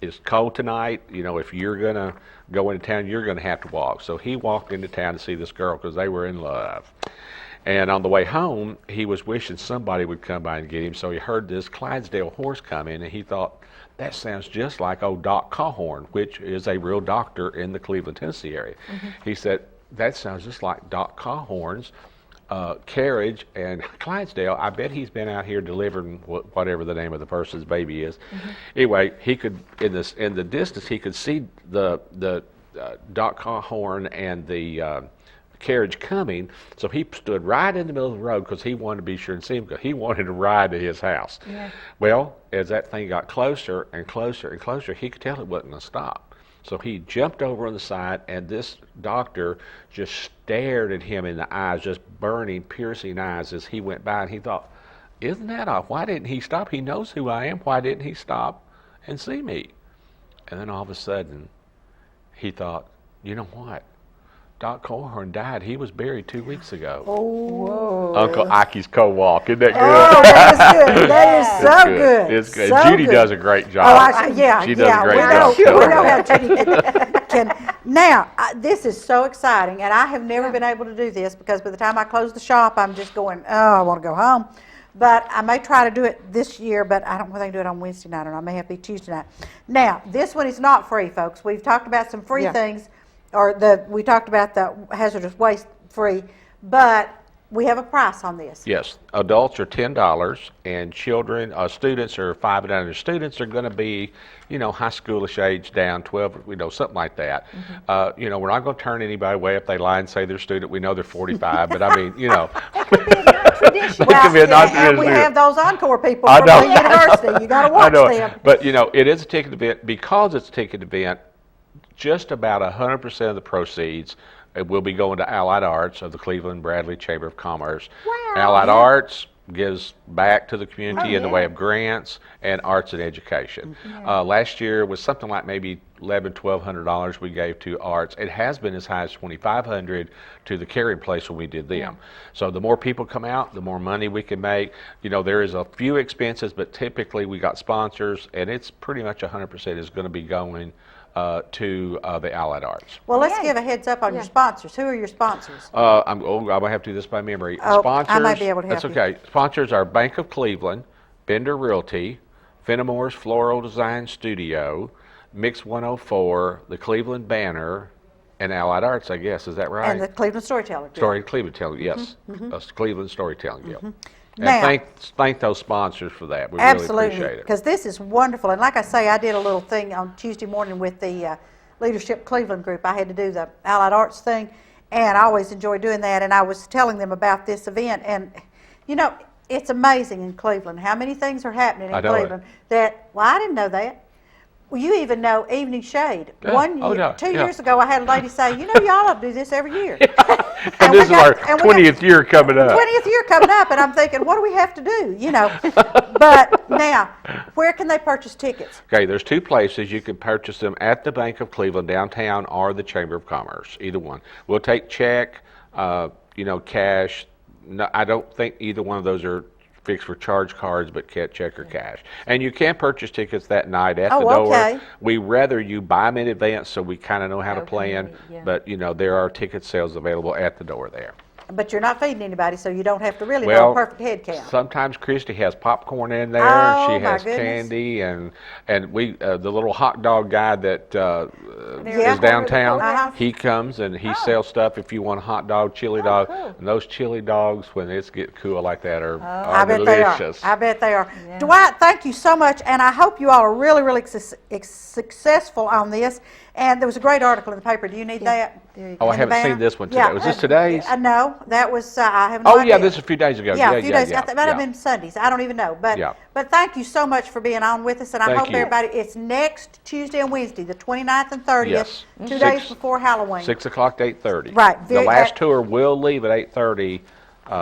it's cold tonight. If you're going to go into town, you're going to have to walk. So he walked into town to see this girl because they were in love. And on the way home, he was wishing somebody would come by and get him. So he heard this Clydesdale horse come in, and he thought, that sounds just like old Doc Cawhorn, which is a real doctor in the Cleveland, Tennessee area. He said, that sounds just like Doc Cawhorn's carriage and Clydesdale. I bet he's been out here delivering whatever the name of the person's baby is. Anyway, he could, in the distance, he could see the Doc Cawhorn and the carriage coming, so he stood right in the middle of the road because he wanted to be sure and see him, because he wanted to ride to his house. Yeah. Well, as that thing got closer and closer and closer, he could tell it wasn't going to stop. So he jumped over on the side, and this doctor just stared at him in the eyes, just burning, piercing eyes as he went by, and he thought, isn't that odd? Why didn't he stop? He knows who I am. Why didn't he stop and see me? And then all of a sudden, he thought, you know what? Doc Cawhorn died. He was buried 2 weeks ago.
Oh. Whoa.
Uncle Ike's Cold Walk. Isn't that good?
Oh, that is good. That is so good.
It's good.
So
Judy
good.
does a great job.
She
does a great job.
We know how Judy can. Now, this is so exciting, and I have never been able to do this because by the time I close the shop, I'm just going, I want to go home. But I may try to do it this year, but I don't think I can do it on Wednesday night, or I may have to be Tuesday night. Now, this one is not free, folks. We've talked about some free things. We talked about the hazardous waste free, but we have a price on this.
Yes, adults are $10, and children, students are 5 and under. Students are going to be, high schoolish age down, 12, something like that.
Mm-hmm.
We're not going to turn anybody away if they lie and say they're a student. We know they're 45, but I mean,
And we have those encore people from the university. You got to watch them.
But it is a ticket event. Because it's a ticket event, just about 100% of the proceeds will be going to Allied Arts of the Cleveland Bradley Chamber of Commerce.
Wow.
Allied Arts gives back to the community in the way of grants and arts and education. Last year was something like maybe $1,100-1,200 we gave to arts. It has been as high as $2,500 to the Carrying Place when we did them. So the more people come out, the more money we can make. There is a few expenses, but typically we got sponsors, and it's pretty much 100% is going to be going to the Allied Arts.
Well, let's give a heads up on your sponsors. Who are your sponsors?
I'm going to have to do this by memory. Sponsors,
I might be able to help
that's okay. Sponsors are Bank of Cleveland, Bender Realty, Fenimore's Floral Design Studio, Mix 104, the Cleveland Banner, and Allied Arts, I guess. Is that right?
And the Cleveland Storyteller.
Cleveland Telling, yes. Cleveland Storytelling Guild. And
Now,
thank those sponsors for that. We
absolutely,
really appreciate it.
because this is wonderful. And like I say, I did a little thing on Tuesday morning with the Leadership Cleveland group. I had to do the Allied Arts thing, and I always enjoy doing that. And I was telling them about this event, and it's amazing in Cleveland how many things are happening in Cleveland that, well, I didn't know that. Well, you even know Evening Shade.
Yeah.
2 years ago, I had a lady say, y'all ought to do this every year.
And this is our 20th year coming up.
20th year coming up, and I'm thinking, what do we have to do, But now, where can they purchase tickets?
Okay, there's two places. You can purchase them at the Bank of Cleveland downtown or the Chamber of Commerce, either one. We'll take check, cash. No, I don't think either one of those are fixed for charge cards, but check or cash. And you can purchase tickets that night at the door.
Okay.
We rather you buy them in advance so we kind of know how to plan, but there are ticket sales available at the door there.
But you're not feeding anybody, so you don't have to really know a perfect head count.
Sometimes Christy has popcorn in there. She has candy, and we the little hot dog guy that is downtown. He comes and he sells stuff. If you want a hot dog, chili dog, and those chili dogs when it's get cool like that are delicious.
I bet they are. Yeah. Dwight, thank you so much, and I hope you all are really, really successful on this. And there was a great article in the paper. Do you need that?
I haven't seen this one today. Was this today's?
No, that was, I have no idea.
This is a few days ago.
Yeah, a few days ago. That might have been Sundays. I don't even know. But thank you so much for being on with us. And I hope everybody, it's next Tuesday and Wednesday, the 29th and 30th,
Yes.
2 days before Halloween.
6 o'clock to 8:30.
Right.
The last tour will leave at 8:30,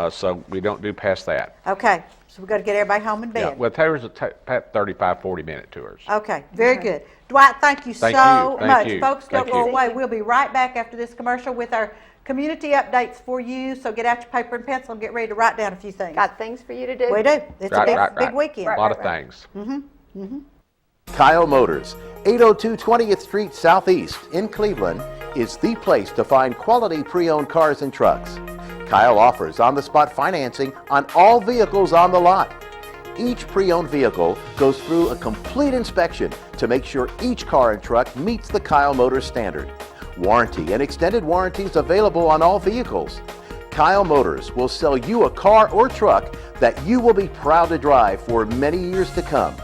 so we don't do past that.
Okay. So we've got to get everybody home in bed.
Yeah, well, tours are 35, 40-minute tours.
Okay, very good. Dwight, thank you so much. Folks, don't go away. We'll be right back after this commercial with our community updates for you. So get out your paper and pencil and get ready to write down a few things.
Got things for you to do.
We do. It's a big weekend.
A lot of things.
Kyle Motors, 802 20th Street Southeast in Cleveland, is the place to find quality pre-owned cars and trucks. Kyle offers on-the-spot financing on all vehicles on the lot. Each pre-owned vehicle goes through a complete inspection to make sure each car and truck meets the Kyle Motors standard. Warranty and extended warranties available on all vehicles. Kyle Motors will sell you a car or truck that you will be proud to drive for many years to come.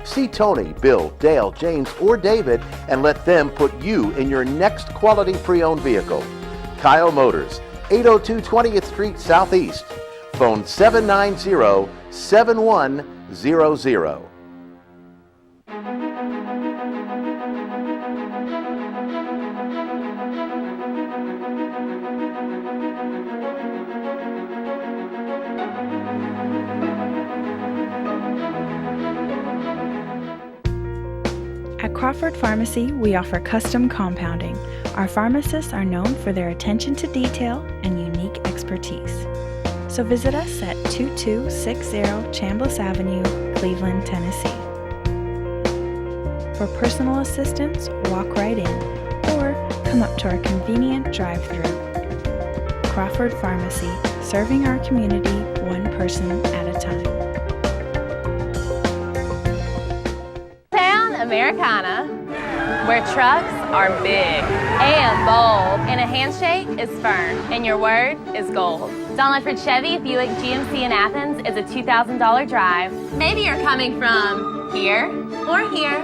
See Tony, Bill, Dale, James, or David and let them put you in your next quality pre-owned vehicle. Kyle Motors, 802 20th Street Southeast. Phone 790-7100.
At Crawford Pharmacy, we offer custom compounding. Our pharmacists are known for their attention to detail and unique expertise. So visit us at 2260 Chambliss Avenue, Cleveland, Tennessee. For personal assistance, walk right in or come up to our convenient drive-thru. Crawford Pharmacy, serving our community one person at a time.
Americana, where trucks are big and bold, and a handshake is firm, and your word is gold. Don Ledford Chevy Buick GMC in Athens is a $2,000 drive. Maybe you're coming from here or here,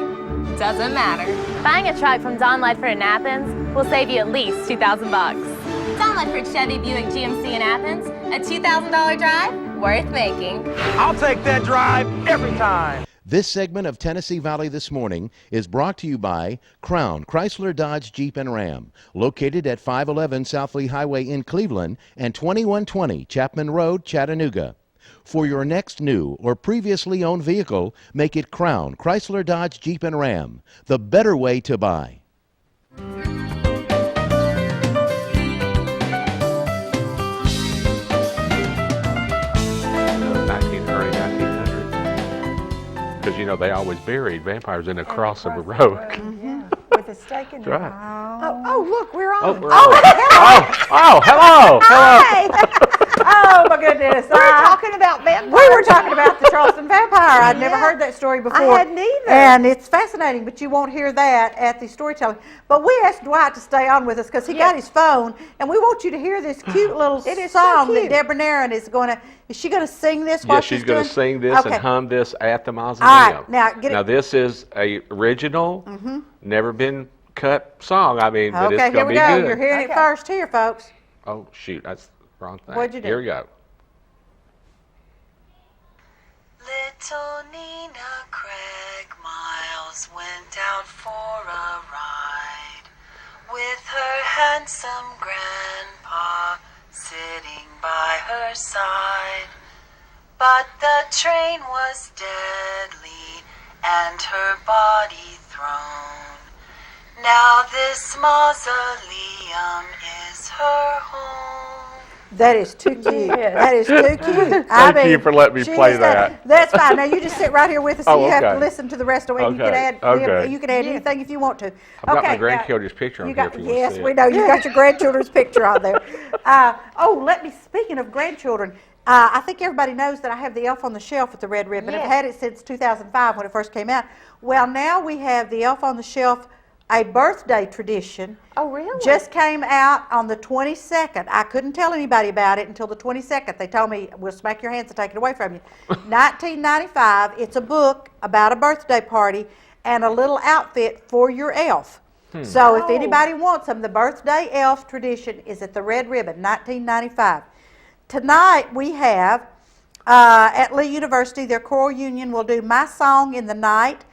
doesn't matter. Buying a truck from Don Ledford in Athens will save you at least $2,000 bucks. Don Ledford Chevy Buick GMC in Athens, a $2,000 drive worth making.
I'll take that drive every time.
This segment of Tennessee Valley This Morning is brought to you by Crown Chrysler Dodge Jeep and Ram, located at 511 South Lee Highway in Cleveland and 2120 Chapman Road, Chattanooga. For your next new or previously owned vehicle, make it Crown Chrysler Dodge Jeep and Ram, the better way to buy.
Early 1900s. Because, you know, they always buried vampires in a cross of a road.
Yeah, with a stake in the
Right.
Oh, look, we're on.
Oh, hello.
Hi.
Oh my goodness!
We were talking about vampires.
We were talking about the Charleston vampire. I'd never heard that story before.
I had neither.
And it's fascinating, but you won't hear that at the storytelling. But we asked Dwight to stay on with us because he got his phone, and we want you to hear this cute little song that Deborah Nairn is going to. Is she going to sing this while
Yes, she's going to sing this and hum this at the mausoleum.
All right, now get it.
Now this is a original, never been cut song. I mean, but it's
Okay, here
going
we
to be
go.
good.
You're hearing it first here, folks.
Oh shoot, that's the wrong thing.
What'd you do?
Here we go.
Little Nina Craig Miles went out for a ride with her handsome grandpa sitting by her side. But the train was deadly and her body thrown. Now this mausoleum is her home.
That is too cute. That is too cute.
Thank you for letting me play that.
That's fine. Now you just sit right here with us, and
Oh,
you have to
okay.
listen to the rest of it. You can
Okay,
add.
okay.
You can add anything if you want to.
I've got my
now,
grandchildren's picture on
you
here
got,
if you want
yes,
to see
we
it.
know you got your grandchildren's picture on there. Speaking of grandchildren, I think everybody knows that I have the Elf on the Shelf at the Red Ribbon. I've had it since 2005 when it first came out. Well, now we have the Elf on the Shelf, a birthday tradition.
Oh, really?
Just came out on the 22nd. I couldn't tell anybody about it until the 22nd. They told me, we'll smack your hands and take it away from you. 1995, it's a book about a birthday party and a little outfit for your elf. So if anybody wants them, the birthday elf tradition is at the Red Ribbon, 1995. Tonight we have, at Lee University, their choral union will do My Song in the Night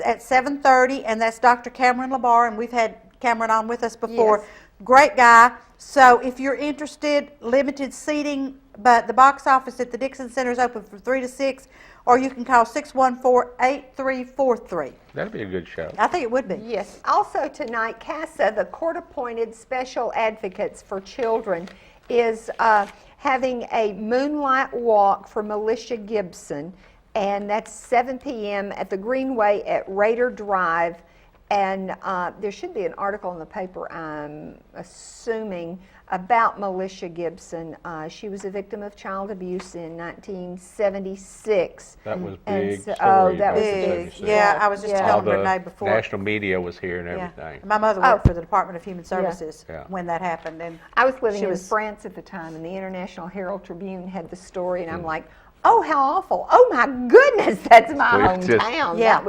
at 7:30, and that's Dr. Cameron LaBar, and we've had Cameron on with us before.
Yes.
Great guy. So if you're interested, limited seating, but the box office at the Dixon Center is open from 3 to 6, or you can call 614-8343.
That'd be a good show.
I think it would be.
Yes. Also tonight, CASA, the court-appointed special advocates for children, is having a moonlight walk for Militia Gibson, and that's 7 p.m. at the Greenway at Raider Drive. And there should be an article in the paper, I'm assuming, about Militia Gibson. She was a victim of child abuse in 1976.
That was big story.
Oh, that was
big.
big.
Yeah, I was just
All
telling
the
Renee before.
national media was here and everything.
My mother worked for the Department of Human Services
Yeah.
when that happened. And
I was living
she
in
was-
France at the time, and the International Herald Tribune had the story, and I'm like, oh, how awful. Oh, my goodness, that's my
We just-
hometown.
Yeah,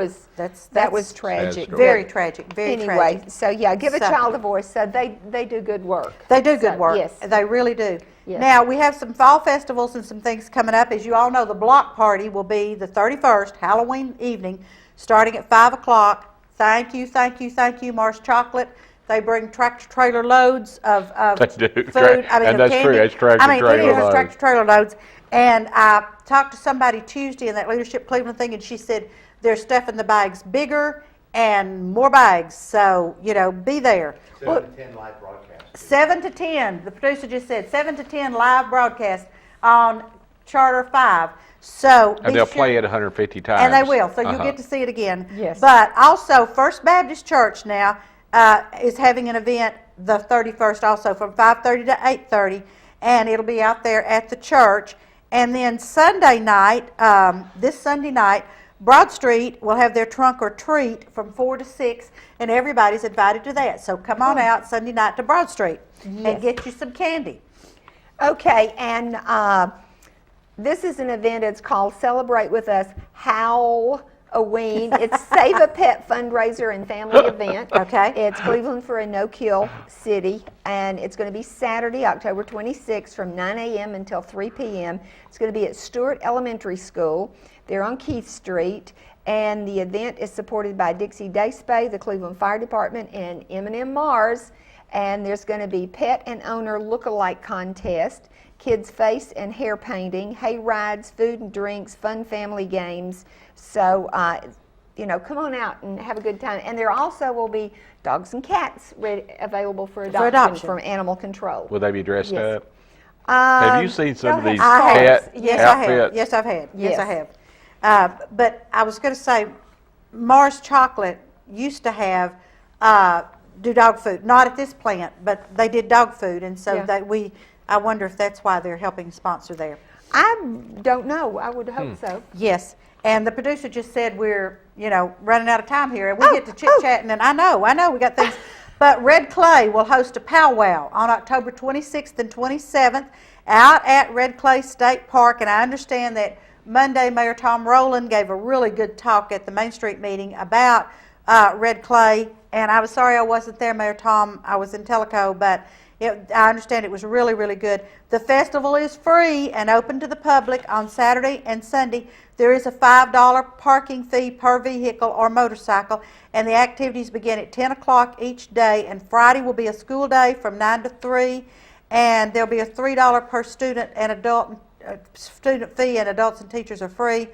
That was tragic.
Sad
Very tragic, very
Anyway,
tragic.
so yeah, give a
So-
child a voice. So they do good work.
They do good
So,
work.
yes.
They really do.
Yes.
Now, we have some fall festivals and some things coming up. As you all know, the block party will be the 31st, Halloween evening, starting at 5 o'clock. Thank you, Mars Chocolate. They bring tractor-trailer loads of
They do.
food. I mean,
And
of
that's true.
candy.
It's tractor-trailer
it is
loads.
tractor-trailer loads. And I talked to somebody Tuesday in that Leadership Cleveland thing, and she said they're stuffing the bags bigger and more bags. So, be there.
7 to 10 live broadcasts.
7 to 10. The producer just said 7 to 10 live broadcasts on Charter 5. So
And they'll play it 150 times.
And they will. So you'll get to see it again.
Yes.
But also, First Baptist Church now is having an event the 31st also from 5:30 to 8:30, and it'll be out there at the church. And then Sunday night, this Sunday night, Broad Street will have their trunk or treat from 4 to 6, and everybody's invited to that. So come on out Sunday night to Broad Street and get you some candy.
Okay, and this is an event. It's called Celebrate With Us Halloween. It's Save a Pet fundraiser and family event.
Okay.
It's Cleveland for a No-Kill City, and it's going to be Saturday, October 26th from 9 a.m. until 3 p.m. It's going to be at Stewart Elementary School. They're on Keith Street, and the event is supported by Dixie Day Spay, the Cleveland Fire Department, and M&M Mars. And there's going to be pet and owner look-alike contest, kids face and hair painting, hay rides, food and drinks, fun family games. So, come on out and have a good time. And there also will be dogs and cats available for adoption from Animal Control.
Will they be dressed up? Have you seen some of these
Yes,
cat
I have.
outfits?
Yes, I've had. Yes, I have. But I was going to say, Mars Chocolate used to have do dog food. Not at this plant, but they did dog food, and so I wonder if that's why they're helping sponsor there.
I don't know. I would hope so.
Yes, and the producer just said we're running out of time here, and we get to chit-chatting, and I know we got things. But Red Clay will host a powwow on October 26th and 27th out at Red Clay State Park, and I understand that Monday Mayor Tom Rowland gave a really good talk at the Main Street meeting about Red Clay, and I was sorry I wasn't there, Mayor Tom. I was in Tellico, but I understand it was really, really good. The festival is free and open to the public on Saturday and Sunday. There is a $5 parking fee per vehicle or motorcycle, and the activities begin at 10 o'clock each day, and Friday will be a school day from 9 to 3, and there'll be a $3 per student and adult student fee, and adults and teachers are free.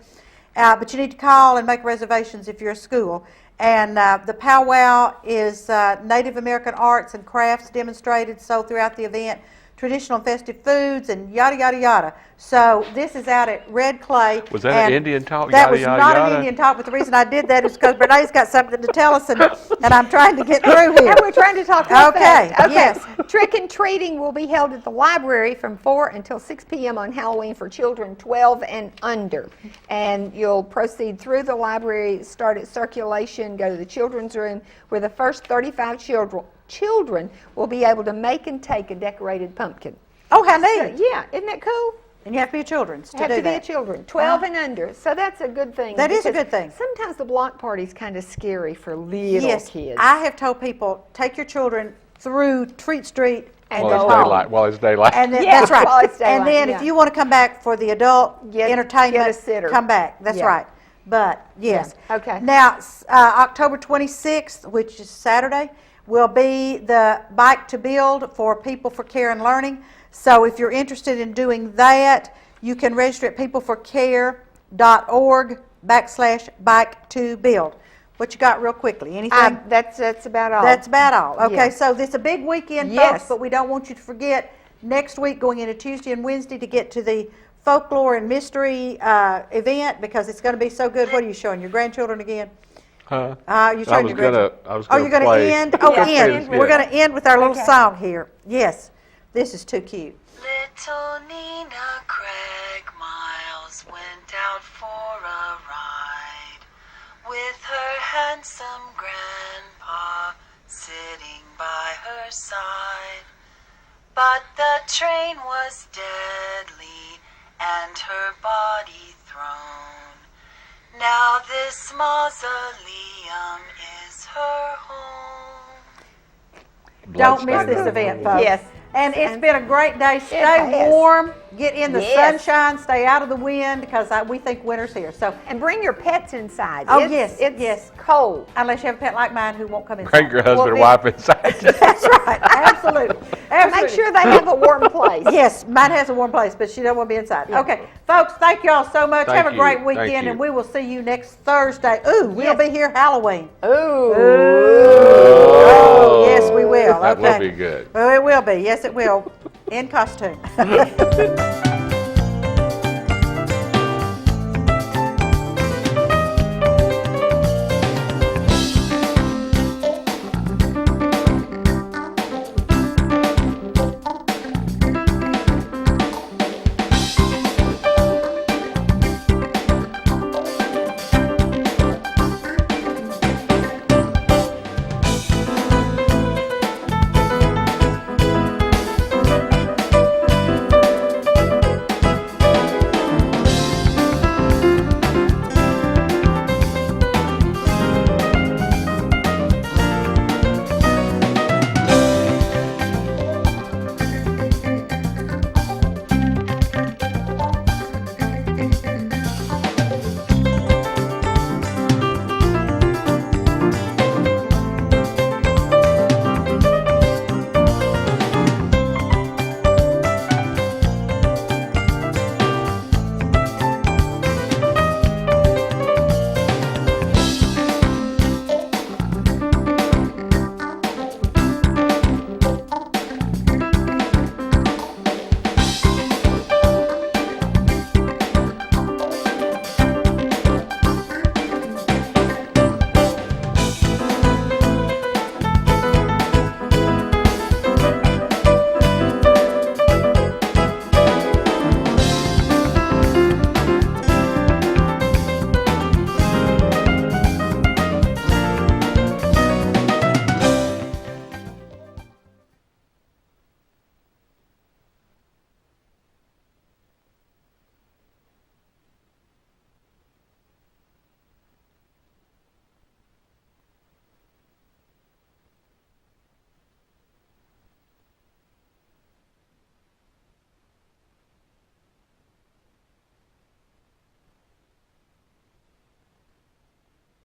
But you need to call and make reservations if you're a school. And the powwow is Native American arts and crafts demonstrated, sold throughout the event, traditional and festive foods, and yada, yada, yada. So this is out at Red Clay.
Was that an Indian talk?
That was not an Indian talk, but the reason I did that is because Renee's got something to tell us, and I'm trying to get through here.
And we're trying to talk real fast. Okay,
yes.
Trick and treating will be held at the library from 4 until 6 p.m. on Halloween for children 12 and under. And you'll proceed through the library, start at circulation, go to the children's room, where the first 35 children will be able to make and take a decorated pumpkin.
Oh, how neat.
So, yeah, isn't that cool?
And you have to be a children's to do that.
Have to be a children, 12 and under. So that's a good thing.
That is a good thing.
Sometimes the block party's kind of scary for little kids.
I have told people, take your children through Treat Street and
while it's daylight.
And then,
yeah,
that's right.
While it's daylight,
and then if you want to come back for the adult entertainment,
get a sitter.
Come back. That's right. But yes.
Yeah. Okay.
Now, October 26th, which is Saturday, will be the Bike to Build for People for Care and Learning. So if you're interested in doing that, you can register at peopleforcare.org/bike to build. What you got real quickly? Anything?
That's about all.
That's about all. Okay,
Yes.
so this is a big weekend,
Yes.
folks, but we don't want you to forget next week going into Tuesday and Wednesday to get to the folklore and mystery event, because it's going to be so good. What are you showing your grandchildren again?
Huh?
You're showing your grandchildren.
I was gonna
you're going
play.
to end? Oh,
Yeah.
end.
Yeah.
We're going to end with our little song here. Yes, this is too cute.
Little Nina Craig Miles went out for a ride with her handsome grandpa sitting by her side. But the train was deadly and her body thrown. Now this mausoleum is her home.
Don't miss this event, folks.
Yes.
And it's been a great day. Stay warm, get in the sunshine, stay out of the wind, because we think winter's here. So,
and bring your pets inside.
Oh,
It's cold.
Unless you have a pet like mine who won't come inside.
Bring your husband and wife inside.
That's right. Absolutely.
Make sure they have a warm place.
Yes, mine has a warm place, but she don't want to be inside. Yeah. Okay, folks, thank you all so much. Have a great weekend, and we will see you next Thursday. Ooh, we'll be here Halloween.
Ooh.
Oh, yes, we will.
That will be good.
Well, it will be. Yes, it will. In costume.